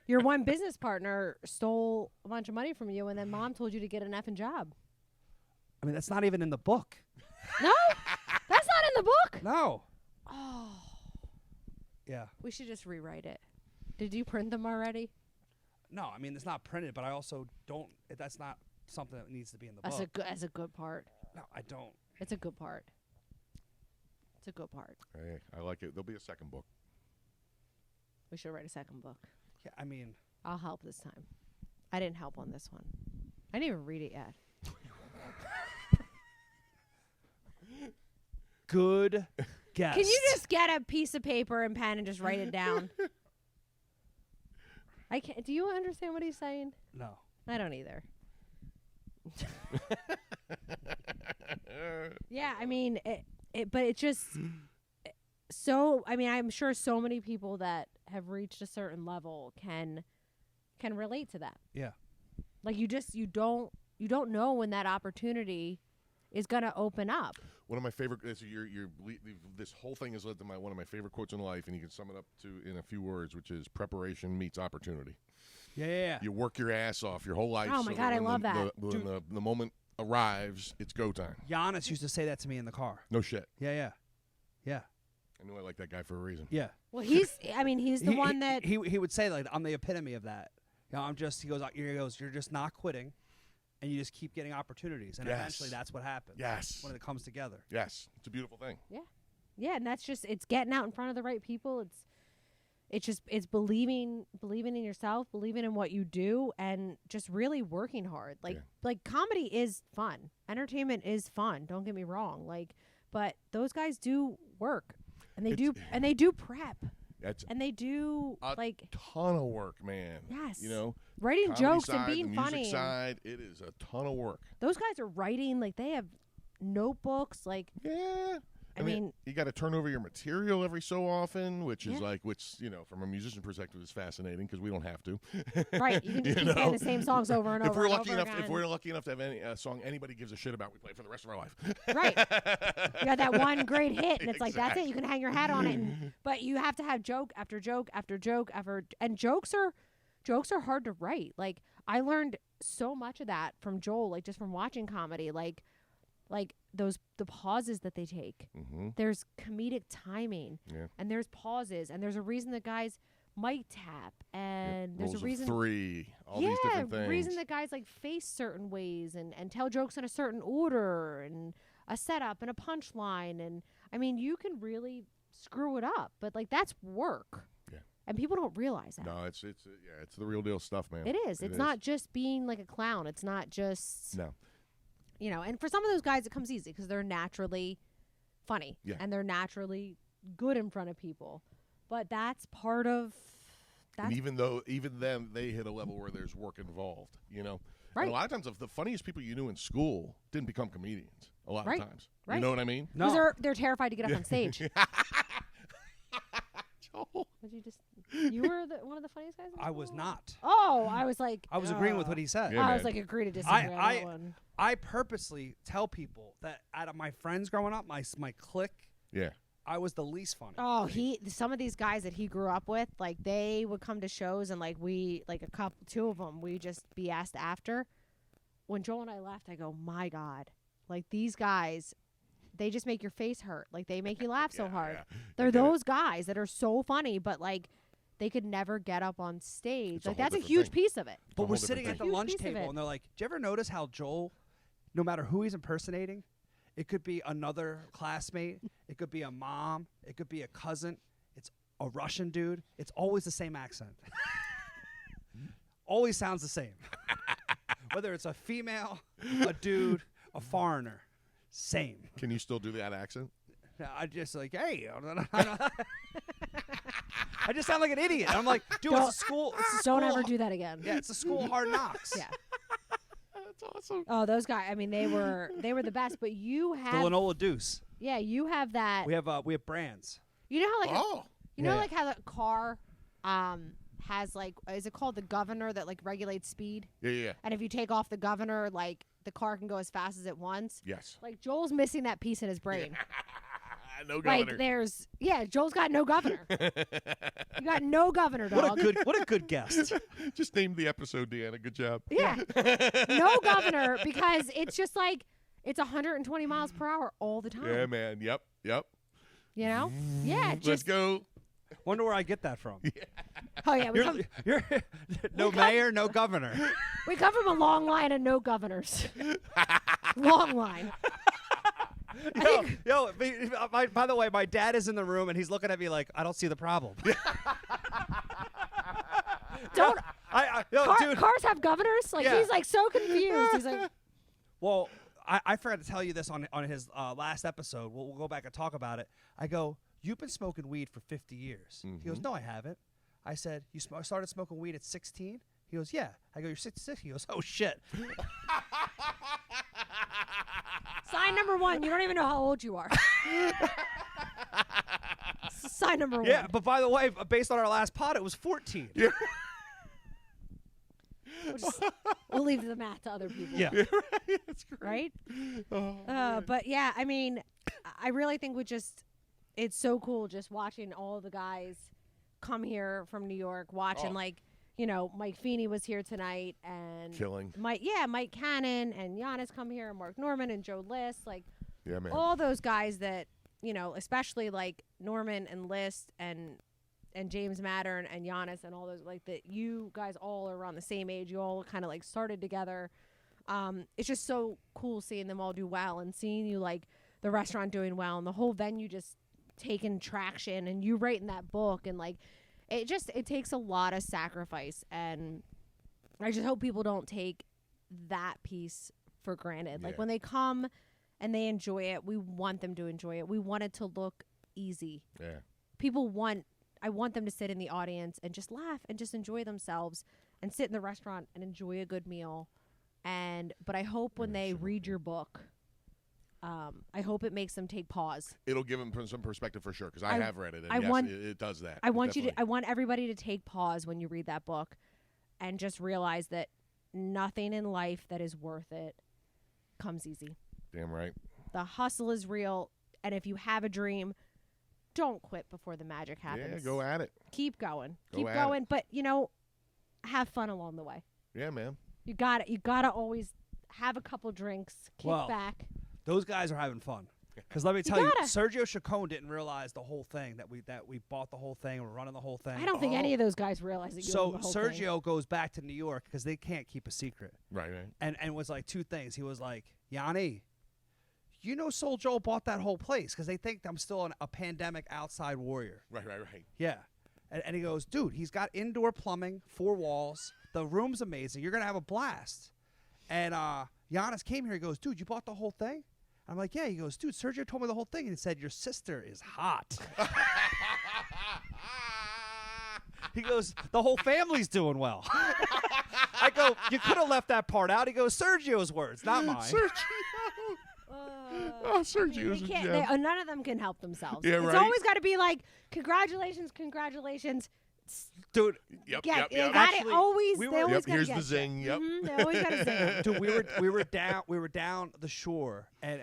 [SPEAKER 3] Your one business partner stole a bunch of money from you, and then mom told you to get an effing job.
[SPEAKER 4] I mean, that's not even in the book.
[SPEAKER 3] No, that's not in the book.
[SPEAKER 4] No.
[SPEAKER 3] Oh,
[SPEAKER 4] Yeah.
[SPEAKER 3] we should just rewrite it. Did you print them already?
[SPEAKER 4] No, I mean, it's not printed, but I also don't. That's not something that needs to be in the book.
[SPEAKER 3] That's a good part.
[SPEAKER 4] No, I don't.
[SPEAKER 3] It's a good part. It's a good part.
[SPEAKER 5] Hey, I like it. There'll be a second book.
[SPEAKER 3] We should write a second book.
[SPEAKER 4] Yeah, I mean,
[SPEAKER 3] I'll help this time. I didn't help on this one. I didn't even read it yet.
[SPEAKER 4] good guess.
[SPEAKER 3] Can you just get a piece of paper and pen and just write it down? I can't. Do you understand what he's saying?
[SPEAKER 4] No.
[SPEAKER 3] I don't either. Yeah, I mean, but it just so. I mean, I'm sure so many people that have reached a certain level can relate to that.
[SPEAKER 4] Yeah.
[SPEAKER 3] Like you don't know when that opportunity is going to open up.
[SPEAKER 5] One of my favorite. This whole thing has led to one of my favorite quotes in life, and you can sum it up in a few words, which is preparation meets opportunity.
[SPEAKER 4] Yeah.
[SPEAKER 5] You work your ass off your whole life.
[SPEAKER 3] Oh my God, I love that.
[SPEAKER 5] When the moment arrives, it's go time.
[SPEAKER 4] Giannis used to say that to me in the car.
[SPEAKER 5] No shit.
[SPEAKER 4] Yeah.
[SPEAKER 5] I knew I liked that guy for a reason.
[SPEAKER 4] Yeah.
[SPEAKER 3] Well, he's the one that
[SPEAKER 4] he would say, like, I'm the epitome of that. You know, he goes, you're just not quitting, and you just keep getting opportunities, and eventually that's what happens.
[SPEAKER 5] Yes.
[SPEAKER 4] When it comes together.
[SPEAKER 5] Yes. It's a beautiful thing.
[SPEAKER 3] Yeah, and that's just it's getting out in front of the right people. It's believing in yourself, believing in what you do, and just really working hard. Like comedy is fun. Entertainment is fun. Don't get me wrong. But those guys do work. And they do prep. And they do
[SPEAKER 5] a ton of work, man.
[SPEAKER 3] Yes.
[SPEAKER 5] You know,
[SPEAKER 3] writing
[SPEAKER 5] comedy
[SPEAKER 3] jokes
[SPEAKER 5] side,
[SPEAKER 3] and being
[SPEAKER 5] the
[SPEAKER 3] funny.
[SPEAKER 5] music side, it is a ton of work.
[SPEAKER 3] Those guys are writing, like they have notebooks, like
[SPEAKER 5] Yeah.
[SPEAKER 3] I mean,
[SPEAKER 5] you got to turn over your material every so often, which is from a musician perspective is fascinating because we don't have to.
[SPEAKER 3] Right, you can just keep playing the same songs over and over.
[SPEAKER 5] If we're lucky enough to have any song anybody gives a shit about, we play for the rest of our life.
[SPEAKER 3] Right, you got that one great hit, and it's like that's it. You can hang your hat on it, but you have to have joke after joke after joke and jokes are hard to write. Like I learned so much of that from Joel, like just from watching comedy, like the pauses that they take.
[SPEAKER 5] Mm-hmm.
[SPEAKER 3] There's comedic timing, and there's pauses, and there's a reason that guys mic tap, and there's a reason
[SPEAKER 5] three, all these different things.
[SPEAKER 3] Reason that guys like face certain ways and tell jokes in a certain order, and a setup and a punchline, and I mean you can really screw it up, but like that's work. Yeah. And people don't realize that.
[SPEAKER 5] No, it's the real deal stuff, man.
[SPEAKER 3] It is. It's not just being like a clown. It's not just
[SPEAKER 5] no.
[SPEAKER 3] You know, and for some of those guys, it comes easy because they're naturally funny and they're naturally good in front of people. But that's part of that.
[SPEAKER 5] And even then, they hit a level where there's work involved, you know?
[SPEAKER 3] Right.
[SPEAKER 5] And a lot of times, the funniest people you knew in school didn't become comedians a lot of times.
[SPEAKER 3] Right.
[SPEAKER 5] You know what I mean?
[SPEAKER 3] No. Because they're terrified to get up on stage.
[SPEAKER 5] Joel.
[SPEAKER 3] You were one of the funniest guys in school?
[SPEAKER 4] I was not.
[SPEAKER 3] Oh, I was like...
[SPEAKER 4] I was agreeing with what he said.
[SPEAKER 5] Yeah,
[SPEAKER 3] I was like, agree to disagree on that one.
[SPEAKER 4] I purposely tell people that out of my friends growing up, my clique, I was the least funny.
[SPEAKER 3] Oh, some of these guys that he grew up with, like they would come to shows and like two of them, we just be asked after. When Joel and I left, I go, my God, like these guys, they just make your face hurt. Like they make you laugh so hard. Yeah. They're those guys that are so funny, but like they could never get up on stage. Like that's a huge piece of it.
[SPEAKER 4] But we're sitting at the lunch table and they're like, "Do you ever notice how Joel, no matter who he's impersonating, it could be another classmate, it could be a mom, it could be a cousin, it's a Russian dude. It's always the same accent. Always sounds the same. Whether it's a female, a dude, a foreigner, same."
[SPEAKER 5] Can you still do that accent?
[SPEAKER 4] I just like, hey. I just sound like an idiot. I'm like, dude, it's a school.
[SPEAKER 3] Don't ever do that again.
[SPEAKER 4] Yeah, it's a school of hard knocks.
[SPEAKER 3] Yeah.
[SPEAKER 5] That's awesome.
[SPEAKER 3] Oh, those guys. I mean, they were the best. But you have
[SPEAKER 4] the Lanola Deuce.
[SPEAKER 3] Yeah, you have that.
[SPEAKER 4] We have brands.
[SPEAKER 3] You know how like
[SPEAKER 4] like
[SPEAKER 3] how the car has like, is it called the governor that like regulates speed?
[SPEAKER 5] Yeah.
[SPEAKER 3] And if you take off the governor, like the car can go as fast as it wants.
[SPEAKER 5] Yes.
[SPEAKER 3] Like Joel's missing that piece in his brain.
[SPEAKER 5] No governor.
[SPEAKER 3] Like Joel's got no governor. You got no governor, dog.
[SPEAKER 4] What a good guest.
[SPEAKER 5] Just named the episode, Deanna. Good job.
[SPEAKER 3] Yeah. No governor, because it's just like it's 120 miles per hour all the time.
[SPEAKER 5] Yeah, man. Yep.
[SPEAKER 3] You know? Yeah.
[SPEAKER 5] Let's go.
[SPEAKER 4] Wonder where I get that from.
[SPEAKER 3] Oh yeah,
[SPEAKER 4] you're no mayor, no governor.
[SPEAKER 3] We come from a long line of no governors. Long line.
[SPEAKER 4] By the way, my dad is in the room and he's looking at me like, I don't see the problem. Dude.
[SPEAKER 3] Cars have governors? Like he's like so confused. He's like,
[SPEAKER 4] well, I forgot to tell you this on his last episode. We'll go back and talk about it. I go, you've been smoking weed for 50 years. Mm-hmm. He goes, no, I haven't. I said, you started smoking weed at 16? He goes, yeah. I go, you're 66? He goes, oh, shit.
[SPEAKER 3] Sign number one, you don't even know how old you are. Sign number one.
[SPEAKER 4] Yeah, but by the way, based on our last pod, it was 14. Yeah.
[SPEAKER 3] We'll leave the math to other people.
[SPEAKER 4] Yeah.
[SPEAKER 5] That's great.
[SPEAKER 3] Right?
[SPEAKER 5] Oh,
[SPEAKER 3] But yeah, I mean, I really think it's so cool just watching all the guys come here from New York, watching Mike Feeney was here tonight and
[SPEAKER 5] killing.
[SPEAKER 3] Mike Cannon and Giannis come here and Mark Norman and Joe List,
[SPEAKER 5] Yeah, man.
[SPEAKER 3] all those guys that, especially like Norman and List and James Mattern and Giannis and all those that you guys all are around the same age. You all kind of started together. It's just so cool seeing them all do well and seeing you the restaurant doing well and the whole venue just taking traction and you writing that book and it takes a lot of sacrifice, and I just hope people don't take that piece for granted.
[SPEAKER 5] Yeah.
[SPEAKER 3] When they come and they enjoy it, we want them to enjoy it. We want it to look easy.
[SPEAKER 5] Yeah.
[SPEAKER 3] I want them to sit in the audience and just laugh and just enjoy themselves and sit in the restaurant and enjoy a good meal. But I hope when they read your book, I hope it makes them take pause.
[SPEAKER 5] It'll give them some perspective for sure, because I have read it, and it does that.
[SPEAKER 3] I want everybody to take pause when you read that book and just realize that nothing in life that is worth it comes easy.
[SPEAKER 5] Damn right.
[SPEAKER 3] The hustle is real, and if you have a dream, don't quit before the magic happens.
[SPEAKER 5] Yeah, go at it.
[SPEAKER 3] Keep going.
[SPEAKER 5] Go
[SPEAKER 3] Keep
[SPEAKER 5] at
[SPEAKER 3] going, but have fun along the way.
[SPEAKER 5] Yeah, man.
[SPEAKER 3] You gotta always have a couple drinks, kick back.
[SPEAKER 4] Those guys are having fun. Because let me tell you,
[SPEAKER 3] gotta.
[SPEAKER 4] Sergio Chacon didn't realize the whole thing, that we bought the whole thing, we're running the whole thing.
[SPEAKER 3] I don't think any of those guys realize that you own
[SPEAKER 4] So
[SPEAKER 3] the whole
[SPEAKER 4] Sergio
[SPEAKER 3] thing.
[SPEAKER 4] goes back to New York because they can't keep a secret.
[SPEAKER 5] Right.
[SPEAKER 4] And was two things. He was like, Yanni, Soul Joel bought that whole place because they think I'm still a pandemic outside warrior.
[SPEAKER 5] Right.
[SPEAKER 4] Yeah. And he goes, dude, he's got indoor plumbing, 4 walls. The room's amazing. You're going to have a blast. And Giannis came here. He goes, dude, you bought the whole thing? I'm like, yeah. He goes, dude, Sergio told me the whole thing. And he said, your sister is hot. He goes, the whole family's doing well. I go, you could have left that part out. He goes, Sergio's words, not mine.
[SPEAKER 5] Sergio's a gem.
[SPEAKER 3] None of them can help themselves.
[SPEAKER 5] Yeah,
[SPEAKER 3] It's
[SPEAKER 5] right.
[SPEAKER 3] always got to be congratulations.
[SPEAKER 4] Dude,
[SPEAKER 5] Yep.
[SPEAKER 3] They
[SPEAKER 4] Actually,
[SPEAKER 3] always
[SPEAKER 4] we
[SPEAKER 3] they
[SPEAKER 4] were-
[SPEAKER 3] always
[SPEAKER 5] Yep.
[SPEAKER 3] gotta
[SPEAKER 5] Here's
[SPEAKER 3] get
[SPEAKER 5] the
[SPEAKER 3] you.
[SPEAKER 5] zing. Yep.
[SPEAKER 3] They always got to zing.
[SPEAKER 4] dude, we were down the shore, and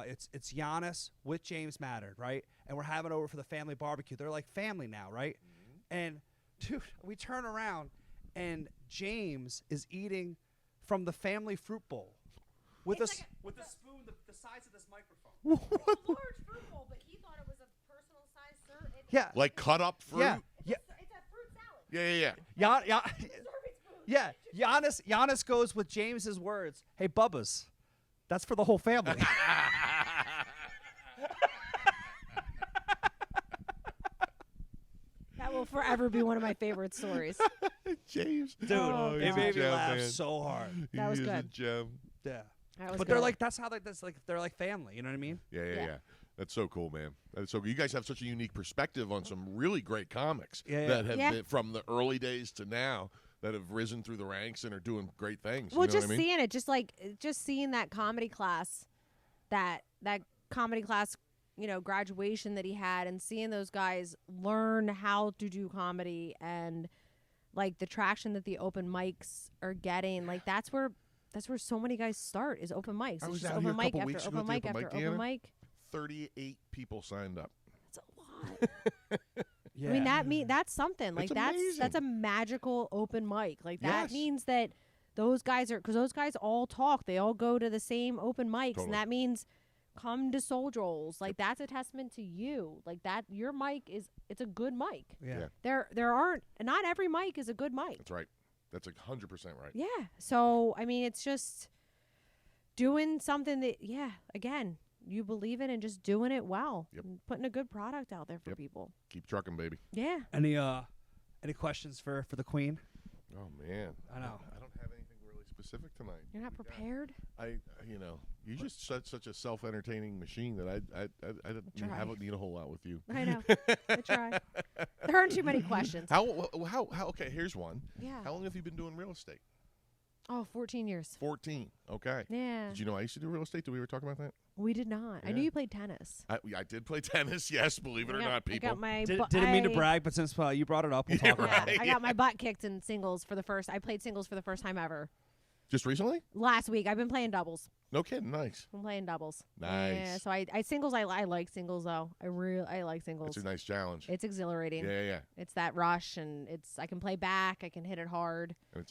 [SPEAKER 4] it's Giannis with James Mattern, right? And we're having over for the family barbecue. They're like family now, right? And dude, we turn around, and James is eating from the family fruit bowl with
[SPEAKER 3] It's
[SPEAKER 4] with a spoon the size of this microphone.
[SPEAKER 3] It's a large fruit bowl, but he thought it was a personal size sir.
[SPEAKER 4] Yeah,
[SPEAKER 5] Like cut up fruit.
[SPEAKER 4] yeah,
[SPEAKER 3] It's a fruit salad.
[SPEAKER 5] Yeah.
[SPEAKER 4] Yeah, Giannis goes with James's words. Hey, Bubba's, that's for the whole family.
[SPEAKER 3] That will forever be one of my favorite stories.
[SPEAKER 5] James.
[SPEAKER 4] Dude,
[SPEAKER 3] Oh,
[SPEAKER 4] it
[SPEAKER 3] God.
[SPEAKER 4] made me
[SPEAKER 5] Gem,
[SPEAKER 4] laugh
[SPEAKER 5] man.
[SPEAKER 4] so hard.
[SPEAKER 3] That was
[SPEAKER 5] He is a
[SPEAKER 3] good.
[SPEAKER 5] gem.
[SPEAKER 4] Yeah,
[SPEAKER 3] That was
[SPEAKER 4] but
[SPEAKER 3] good.
[SPEAKER 4] they're they're family. You know what I mean?
[SPEAKER 5] Yeah. That's so cool, man. That's so cool. You guys have such a unique perspective on some really great comics
[SPEAKER 4] Yeah.
[SPEAKER 5] that have
[SPEAKER 3] Yeah.
[SPEAKER 5] been from the early days to now that have risen through the ranks and are doing great things.
[SPEAKER 3] Well,
[SPEAKER 5] you know
[SPEAKER 3] just
[SPEAKER 5] what I mean?
[SPEAKER 3] seeing it, just seeing that comedy class, that comedy class, graduation that he had, and seeing those guys learn how to do comedy and the traction that the open mics are getting, that's where so many guys start is open mics.
[SPEAKER 5] I
[SPEAKER 3] It's
[SPEAKER 5] was
[SPEAKER 3] just
[SPEAKER 5] out here
[SPEAKER 3] open
[SPEAKER 5] a
[SPEAKER 3] mic
[SPEAKER 5] couple
[SPEAKER 3] after
[SPEAKER 5] weeks ago
[SPEAKER 3] open
[SPEAKER 5] at the
[SPEAKER 3] mic
[SPEAKER 5] open
[SPEAKER 3] after
[SPEAKER 5] mic,
[SPEAKER 3] open
[SPEAKER 5] Deanna.
[SPEAKER 3] mic.
[SPEAKER 5] 38 people signed up.
[SPEAKER 3] That's a lot.
[SPEAKER 4] Yeah.
[SPEAKER 3] I mean, that's something.
[SPEAKER 5] That's
[SPEAKER 3] That's
[SPEAKER 5] amazing.
[SPEAKER 3] a magical open mic. That
[SPEAKER 5] Yes.
[SPEAKER 3] means that those guys because those guys all talk. They all go to the same open mics,
[SPEAKER 5] Totally.
[SPEAKER 3] and that means come to Soul Joel's. That's a testament to you. That your mic it's a good mic.
[SPEAKER 4] Yeah.
[SPEAKER 3] There aren't not every mic is a good mic.
[SPEAKER 5] That's right. That's 100% right.
[SPEAKER 3] Yeah. So I mean, it's just doing something that again you believe in and just doing it well.
[SPEAKER 5] Yep.
[SPEAKER 3] And putting a good product out there for
[SPEAKER 5] Yep.
[SPEAKER 3] people.
[SPEAKER 5] Keep trucking, baby.
[SPEAKER 3] Yeah.
[SPEAKER 4] Any questions for the Queen?
[SPEAKER 5] Oh man,
[SPEAKER 4] I know.
[SPEAKER 5] I don't have anything really specific tonight.
[SPEAKER 3] You're not prepared.
[SPEAKER 5] You just such a self-entertaining machine that I
[SPEAKER 3] Try.
[SPEAKER 5] don't need a whole lot with you.
[SPEAKER 3] I know. I try. There aren't too many questions.
[SPEAKER 5] How? Okay, here's one.
[SPEAKER 3] Yeah.
[SPEAKER 5] How long have you been doing real estate?
[SPEAKER 3] Oh, 14 years.
[SPEAKER 5] 14. Okay.
[SPEAKER 3] Yeah.
[SPEAKER 5] Did you know I used to do real estate? Did we ever talk about that?
[SPEAKER 3] We did not. I
[SPEAKER 5] Yeah.
[SPEAKER 3] knew you played tennis.
[SPEAKER 5] I did play tennis, yes, believe it or not,
[SPEAKER 3] I
[SPEAKER 5] people.
[SPEAKER 3] got my
[SPEAKER 4] Didn't mean to brag, but since you brought it up, we'll talk about
[SPEAKER 3] Yeah,
[SPEAKER 4] it.
[SPEAKER 3] I got my butt kicked in singles for the first. I played singles for the first time ever
[SPEAKER 5] Just recently?
[SPEAKER 3] last week. I've been playing doubles.
[SPEAKER 5] No kidding. Nice.
[SPEAKER 3] I'm playing doubles.
[SPEAKER 5] Nice.
[SPEAKER 3] Yeah, so I singles. I like singles though. I like singles.
[SPEAKER 5] It's a nice challenge.
[SPEAKER 3] It's exhilarating.
[SPEAKER 5] Yeah.
[SPEAKER 3] It's that rush, and I can play back. I can hit it hard.
[SPEAKER 5] And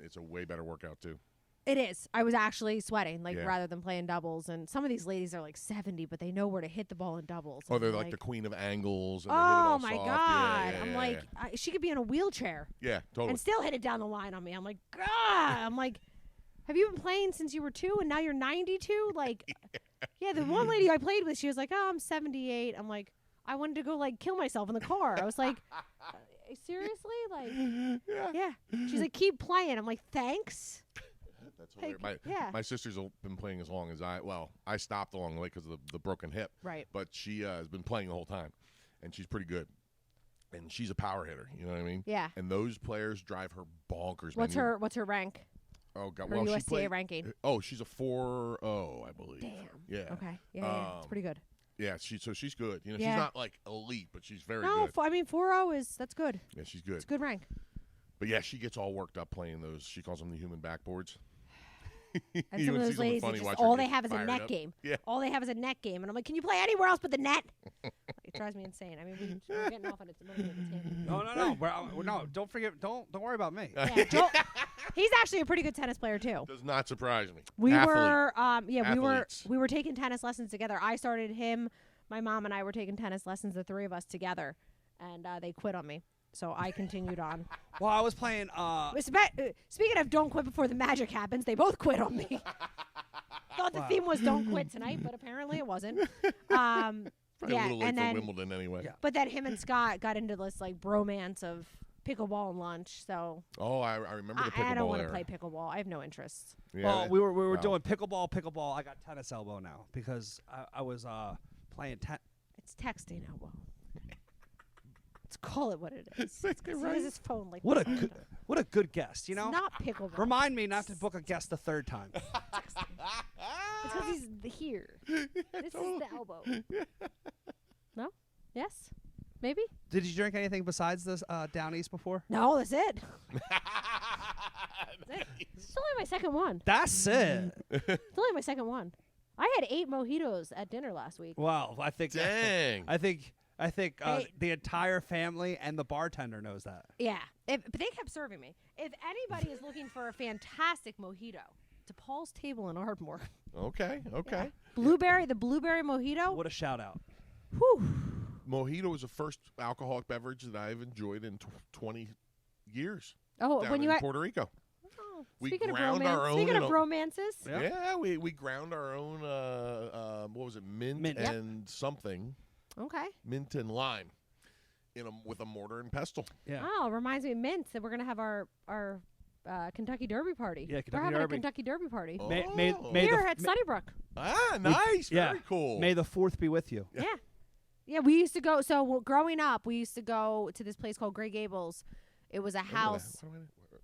[SPEAKER 5] it's a way better workout too.
[SPEAKER 3] It is. I was actually sweating,
[SPEAKER 5] Yeah.
[SPEAKER 3] rather than playing doubles. And some of these ladies are like 70, but they know where to hit the ball in doubles.
[SPEAKER 5] Oh,
[SPEAKER 3] And
[SPEAKER 5] they're
[SPEAKER 3] I'm
[SPEAKER 5] like the queen of angles. And they hit it
[SPEAKER 3] oh
[SPEAKER 5] all
[SPEAKER 3] my
[SPEAKER 5] soft.
[SPEAKER 3] god!
[SPEAKER 5] Yeah,
[SPEAKER 3] I'm
[SPEAKER 5] yeah,
[SPEAKER 3] like, she could be in a wheelchair
[SPEAKER 5] yeah, totally.
[SPEAKER 3] and still hit it down the line on me. I'm like, God! I'm like, have you been playing since you were 2 and now you're 92? Like, yeah. The one lady I played with, she was like, oh, I'm 78. I'm like, I wanted to go like kill myself in the car. I was like, seriously? Like, yeah. She's like, keep playing. I'm like, thanks.
[SPEAKER 5] That's hilarious.
[SPEAKER 3] yeah.
[SPEAKER 5] My sister's been playing as long as I. Well, I stopped along the way because of the broken hip.
[SPEAKER 3] Right.
[SPEAKER 5] But she has been playing the whole time, and she's pretty good. And she's a power hitter. You know what I mean?
[SPEAKER 3] Yeah.
[SPEAKER 5] And those players drive her bonkers.
[SPEAKER 3] What's
[SPEAKER 5] man.
[SPEAKER 3] What's her rank?
[SPEAKER 5] Oh God!
[SPEAKER 3] Her
[SPEAKER 5] Well, she
[SPEAKER 3] USTA
[SPEAKER 5] played.
[SPEAKER 3] ranking.
[SPEAKER 5] Oh, she's a 4.0, I believe.
[SPEAKER 3] Damn.
[SPEAKER 5] Yeah.
[SPEAKER 3] Okay. Yeah. It's pretty good.
[SPEAKER 5] Yeah. She's good. You know,
[SPEAKER 3] Yeah.
[SPEAKER 5] she's not like elite, but she's very
[SPEAKER 3] No,
[SPEAKER 5] good.
[SPEAKER 3] I mean 4.0 that's good.
[SPEAKER 5] Yeah, she's good.
[SPEAKER 3] It's a good rank.
[SPEAKER 5] But yeah, she gets all worked up playing those. She calls them the human backboards.
[SPEAKER 3] And
[SPEAKER 5] You
[SPEAKER 3] some of
[SPEAKER 5] would see
[SPEAKER 3] those
[SPEAKER 5] something
[SPEAKER 3] ladies,
[SPEAKER 5] funny,
[SPEAKER 3] just,
[SPEAKER 5] watch her
[SPEAKER 3] all they
[SPEAKER 5] get
[SPEAKER 3] have is a
[SPEAKER 5] fired
[SPEAKER 3] net
[SPEAKER 5] up.
[SPEAKER 3] game.
[SPEAKER 5] Yeah.
[SPEAKER 3] All they have is a net game, and I'm like, can you play anywhere else but the net? It drives me insane. I mean, we're getting off on a tangent.
[SPEAKER 4] No. No, don't forget. Don't worry about me.
[SPEAKER 3] Yeah, Joel, he's actually a pretty good tennis player too.
[SPEAKER 5] Does not surprise me.
[SPEAKER 3] We
[SPEAKER 5] Athlete.
[SPEAKER 3] were,
[SPEAKER 5] Athletes.
[SPEAKER 3] we were taking tennis lessons together. I started him. My mom and I were taking tennis lessons, the three of us together, and they quit on me. So I continued on.
[SPEAKER 4] Well, I was playing.
[SPEAKER 3] Speaking of don't quit before the magic happens, they both quit on me. Thought the theme was don't quit tonight, but apparently it wasn't.
[SPEAKER 5] Probably
[SPEAKER 3] Yeah,
[SPEAKER 5] a little late
[SPEAKER 3] and
[SPEAKER 5] for
[SPEAKER 3] then-
[SPEAKER 5] Wimbledon anyway.
[SPEAKER 4] Yeah.
[SPEAKER 3] But then him and Scott got into this like bromance of pickleball and lunch. So
[SPEAKER 5] Oh, I remember the pickleball
[SPEAKER 3] I don't want to
[SPEAKER 5] era.
[SPEAKER 3] play pickleball. I have no interest.
[SPEAKER 5] Yeah,
[SPEAKER 4] Well, we were
[SPEAKER 5] wow.
[SPEAKER 4] doing pickleball. I got tennis elbow now because I was playing tennis.
[SPEAKER 3] It's texting elbow. Let's call it what it is. It's 'cause he
[SPEAKER 5] Right.
[SPEAKER 3] has his phone like
[SPEAKER 4] What a
[SPEAKER 3] this.
[SPEAKER 4] what a good guest, you
[SPEAKER 3] It's
[SPEAKER 4] know.
[SPEAKER 3] not pickleball.
[SPEAKER 4] Remind me not to book a guest the third time.
[SPEAKER 3] It's because he's here. This is the elbow. No? Yes? Maybe?
[SPEAKER 4] Did you drink anything besides this down east before?
[SPEAKER 3] No, that's it. It's only my second one.
[SPEAKER 4] That's it.
[SPEAKER 3] It's only my second one. I had 8 mojitos at dinner last week.
[SPEAKER 4] Wow, I think
[SPEAKER 5] Dang.
[SPEAKER 4] I think
[SPEAKER 3] Hey.
[SPEAKER 4] the entire family and the bartender knows that.
[SPEAKER 3] Yeah. But they kept serving me. If anybody is looking for a fantastic mojito, to Paul's Table in Ardmore.
[SPEAKER 5] Okay.
[SPEAKER 3] Yeah. The blueberry mojito.
[SPEAKER 4] What a shout out.
[SPEAKER 3] Whew.
[SPEAKER 5] Mojito is the first alcoholic beverage that I've enjoyed in 20 years.
[SPEAKER 3] Oh,
[SPEAKER 5] down
[SPEAKER 3] when you
[SPEAKER 5] in
[SPEAKER 3] had,
[SPEAKER 5] Puerto Rico.
[SPEAKER 3] oh,
[SPEAKER 5] we
[SPEAKER 3] speaking of
[SPEAKER 5] ground
[SPEAKER 3] romance,
[SPEAKER 5] our own
[SPEAKER 3] speaking
[SPEAKER 5] in
[SPEAKER 3] of
[SPEAKER 5] a-
[SPEAKER 3] romances,
[SPEAKER 4] Yeah.
[SPEAKER 5] Yeah, we ground our own. What was it? Mint,
[SPEAKER 4] Mint. Yep.
[SPEAKER 5] and something.
[SPEAKER 3] okay.
[SPEAKER 5] Mint and lime, with a mortar and pestle.
[SPEAKER 4] Yeah.
[SPEAKER 3] Oh, it reminds me of Mint that we're gonna have our Kentucky Derby party.
[SPEAKER 4] Yeah,
[SPEAKER 3] we're
[SPEAKER 4] Kentucky
[SPEAKER 3] having
[SPEAKER 4] Derby.
[SPEAKER 3] a Kentucky Derby party
[SPEAKER 4] May
[SPEAKER 5] Oh.
[SPEAKER 3] here
[SPEAKER 4] the-
[SPEAKER 3] at Sunnybrook.
[SPEAKER 5] Ah, nice.
[SPEAKER 4] yeah.
[SPEAKER 5] Very cool.
[SPEAKER 4] May the 4th be with you.
[SPEAKER 3] Yeah. Yeah, we used to go. So growing up, we used to go to this place called Grey Gables. It was a
[SPEAKER 5] What do I-
[SPEAKER 3] house.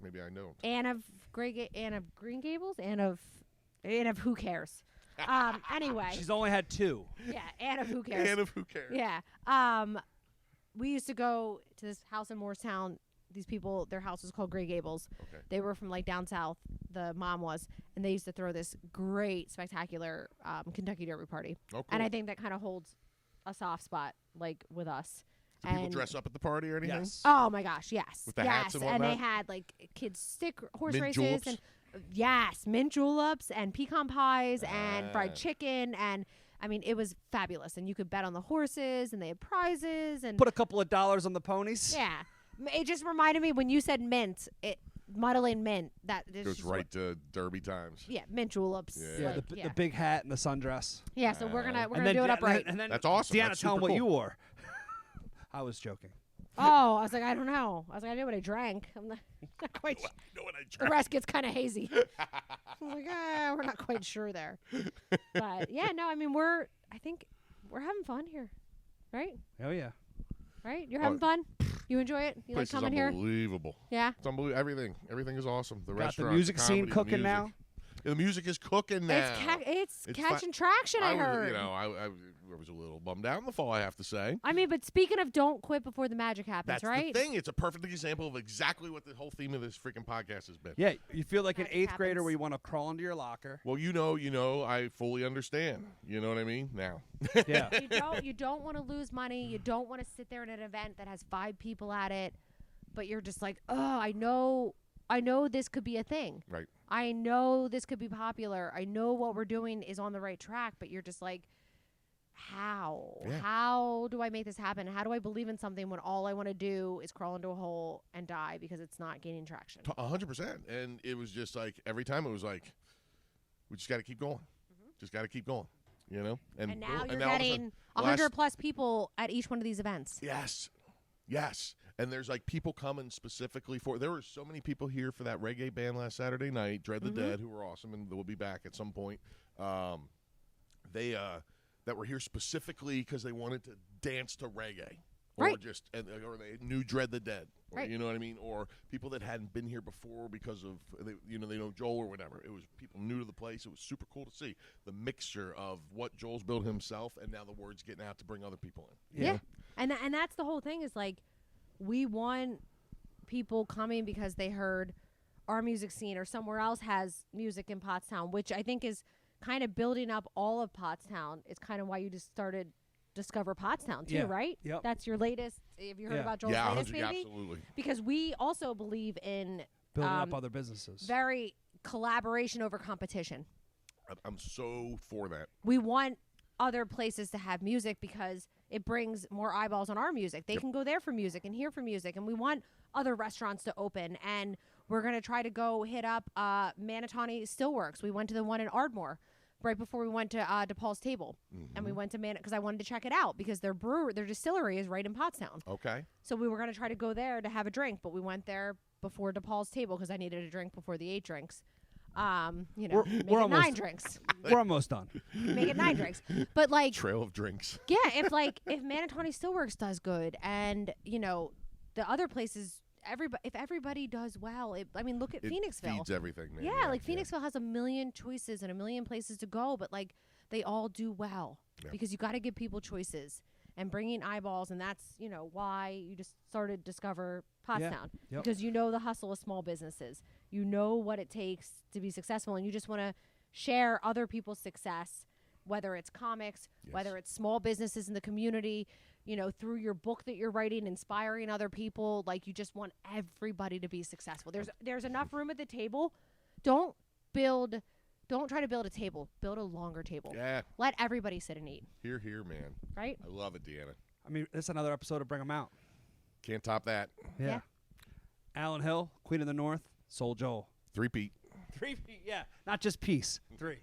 [SPEAKER 5] Maybe I know.
[SPEAKER 3] Anne of Green Gables, Anne of Who Cares. Anyway,
[SPEAKER 4] She's only had 2.
[SPEAKER 3] yeah, Anne of Who Cares.
[SPEAKER 5] And of who cares?
[SPEAKER 3] Yeah. We used to go to this house in Morristown. These people, their house was called Grey Gables.
[SPEAKER 5] Okay.
[SPEAKER 3] They were from like down south. The mom was, and they used to throw this great, spectacular Kentucky Derby party.
[SPEAKER 5] Oh, cool.
[SPEAKER 3] And I think that kind of holds a soft spot, like with us.
[SPEAKER 5] Do people
[SPEAKER 3] And-
[SPEAKER 5] dress up at the party or anything?
[SPEAKER 4] Yes.
[SPEAKER 3] Oh my gosh, yes.
[SPEAKER 5] With the
[SPEAKER 3] yes.
[SPEAKER 5] hats and
[SPEAKER 3] they
[SPEAKER 5] whatnot?
[SPEAKER 3] had like kids stick horse
[SPEAKER 5] Mint
[SPEAKER 3] races
[SPEAKER 5] juleps?
[SPEAKER 3] and yes, mint juleps and pecan pies and
[SPEAKER 5] Ah.
[SPEAKER 3] fried chicken, and I mean it was fabulous, and you could bet on the horses and they had prizes and
[SPEAKER 4] Put a couple of dollars on the ponies.
[SPEAKER 3] yeah. It just reminded me when you said mint, Muddling mint, that is
[SPEAKER 5] Goes
[SPEAKER 3] just
[SPEAKER 5] right to Derby times.
[SPEAKER 3] yeah, mint juleps.
[SPEAKER 5] Yeah.
[SPEAKER 4] Yeah,
[SPEAKER 3] like,
[SPEAKER 4] the big hat and the sundress.
[SPEAKER 3] yeah, so we're gonna
[SPEAKER 4] And
[SPEAKER 3] do it
[SPEAKER 4] then
[SPEAKER 3] upright.
[SPEAKER 4] And then
[SPEAKER 5] That's awesome.
[SPEAKER 4] Deanna,
[SPEAKER 5] That's
[SPEAKER 4] tell him
[SPEAKER 5] super
[SPEAKER 4] what you
[SPEAKER 5] cool.
[SPEAKER 4] wore. I was joking.
[SPEAKER 3] Oh, I was like, I don't know. I was like, I knew what I drank. I'm not quite.
[SPEAKER 5] Know what I
[SPEAKER 3] The
[SPEAKER 5] drank.
[SPEAKER 3] rest gets kind of hazy. I'm like, we're not quite sure there. But yeah, no, I mean, I think we're having fun here, right?
[SPEAKER 4] Oh yeah.
[SPEAKER 3] Right? You're having fun. You enjoy it. You
[SPEAKER 5] Place
[SPEAKER 3] like
[SPEAKER 5] is
[SPEAKER 3] coming here.
[SPEAKER 5] unbelievable.
[SPEAKER 3] Yeah.
[SPEAKER 5] It's unbelievable. Everything is awesome. The
[SPEAKER 4] Got the
[SPEAKER 5] restaurant,
[SPEAKER 4] music scene
[SPEAKER 5] comedy,
[SPEAKER 4] cooking
[SPEAKER 5] music.
[SPEAKER 4] now.
[SPEAKER 5] The music is cooking now.
[SPEAKER 3] It's
[SPEAKER 5] It's
[SPEAKER 3] catching traction. I heard.
[SPEAKER 5] I was a little bummed out in the fall, I have to say.
[SPEAKER 3] I mean, but speaking of don't quit before the magic happens,
[SPEAKER 5] That's
[SPEAKER 3] right?
[SPEAKER 5] the thing. It's a perfect example of exactly what the whole theme of this freaking podcast has been.
[SPEAKER 4] Yeah, you feel like an
[SPEAKER 3] Magic
[SPEAKER 4] 8th grader
[SPEAKER 3] happens.
[SPEAKER 4] where you want to crawl into your locker.
[SPEAKER 5] Well, I fully understand. You know what I mean? Now.
[SPEAKER 4] Yeah.
[SPEAKER 3] You don't want to lose money. You don't want to sit there at an event that has 5 people at it, but you're just like, oh, I know this could be a thing.
[SPEAKER 5] Right.
[SPEAKER 3] I know this could be popular. I know what we're doing is on the right track, but you're just like, how?
[SPEAKER 5] Yeah.
[SPEAKER 3] How do I make this happen? How do I believe in something when all I want to do is crawl into a hole and die because it's not gaining traction?
[SPEAKER 5] 100%. And it was just like, every time it was like, we just got to keep going. Just got to keep going. You know?
[SPEAKER 3] And now
[SPEAKER 5] boom,
[SPEAKER 3] you're
[SPEAKER 5] all of a
[SPEAKER 3] getting
[SPEAKER 5] sudden,
[SPEAKER 3] 100 plus people at each one of these events.
[SPEAKER 5] Yes. Yes. And there's like people coming specifically for. There were so many people here for that reggae band last Saturday night, Dread the Dead, who were awesome, and they'll be back at some point. They that were here specifically because they wanted to dance to reggae, or
[SPEAKER 3] Right.
[SPEAKER 5] or they knew Dread the Dead, or,
[SPEAKER 3] Right.
[SPEAKER 5] you know what I mean, or people that hadn't been here before because of they know Joel or whatever. It was people new to the place. It was super cool to see the mixture of what Joel's built himself, and now the word's getting out to bring other people in.
[SPEAKER 3] Yeah. And that's the whole thing is like, we want people coming because they heard our music scene or somewhere else has music in Pottstown, which I think is kind of building up all of Pottstown. It's kind of why you just started Discover Pottstown too,
[SPEAKER 4] Yeah.
[SPEAKER 3] right?
[SPEAKER 4] Yep.
[SPEAKER 3] That's your latest. Have you heard
[SPEAKER 4] Yeah.
[SPEAKER 3] about Joel's
[SPEAKER 5] Yeah,
[SPEAKER 3] latest,
[SPEAKER 5] 100,
[SPEAKER 3] maybe?
[SPEAKER 5] absolutely.
[SPEAKER 3] Because we also believe in
[SPEAKER 4] Building up other businesses.
[SPEAKER 3] very collaboration over competition.
[SPEAKER 5] I'm so for that.
[SPEAKER 3] We want other places to have music because it brings more eyeballs on our music. They can go there for music and here for music, and we want other restaurants to open. And we're going to try to go hit up Manatawny Stillworks. We went to the one in Ardmore right before we went to DePaul's Table, and we went to because I wanted to check it out because their distillery is right in Pottstown.
[SPEAKER 5] Okay.
[SPEAKER 3] So we were going to try to go there to have a drink, but we went there before DePaul's Table because I needed a drink before the 8 drinks. Make
[SPEAKER 4] we're
[SPEAKER 3] it
[SPEAKER 4] almost-
[SPEAKER 3] 9 drinks.
[SPEAKER 4] We're almost done.
[SPEAKER 3] Make it 9 drinks. But like,
[SPEAKER 5] Trail of drinks.
[SPEAKER 3] yeah, if Manatawny Stillworks does good, and the other places, if everybody does well, look at
[SPEAKER 5] It
[SPEAKER 3] Phoenixville.
[SPEAKER 5] feeds everything, man.
[SPEAKER 3] Yeah, like Phoenixville has a million choices and a million places to go, but like they all do well because you got to give people choices and bringing eyeballs, and that's why you just started Discover Pottstown
[SPEAKER 4] Yep.
[SPEAKER 3] because the hustle of small businesses. You know what it takes to be successful, and you just want to share other people's success, whether it's comics, whether it's small businesses in the community, through your book that you're writing, inspiring other people. Like, you just want everybody to be successful. There's enough room at the table. Don't try to build a table. Build a longer table.
[SPEAKER 5] Yeah.
[SPEAKER 3] Let everybody sit and eat.
[SPEAKER 5] Here, man.
[SPEAKER 3] Right?
[SPEAKER 5] I love it, Deanna.
[SPEAKER 4] I mean, it's another episode of Bring 'Em Out.
[SPEAKER 5] Can't top that.
[SPEAKER 3] Yeah.
[SPEAKER 4] Alan Hill, Queen of the North, Soul Joel.
[SPEAKER 5] 3-peat.
[SPEAKER 4] 3 feet, yeah. Not just peace. 3.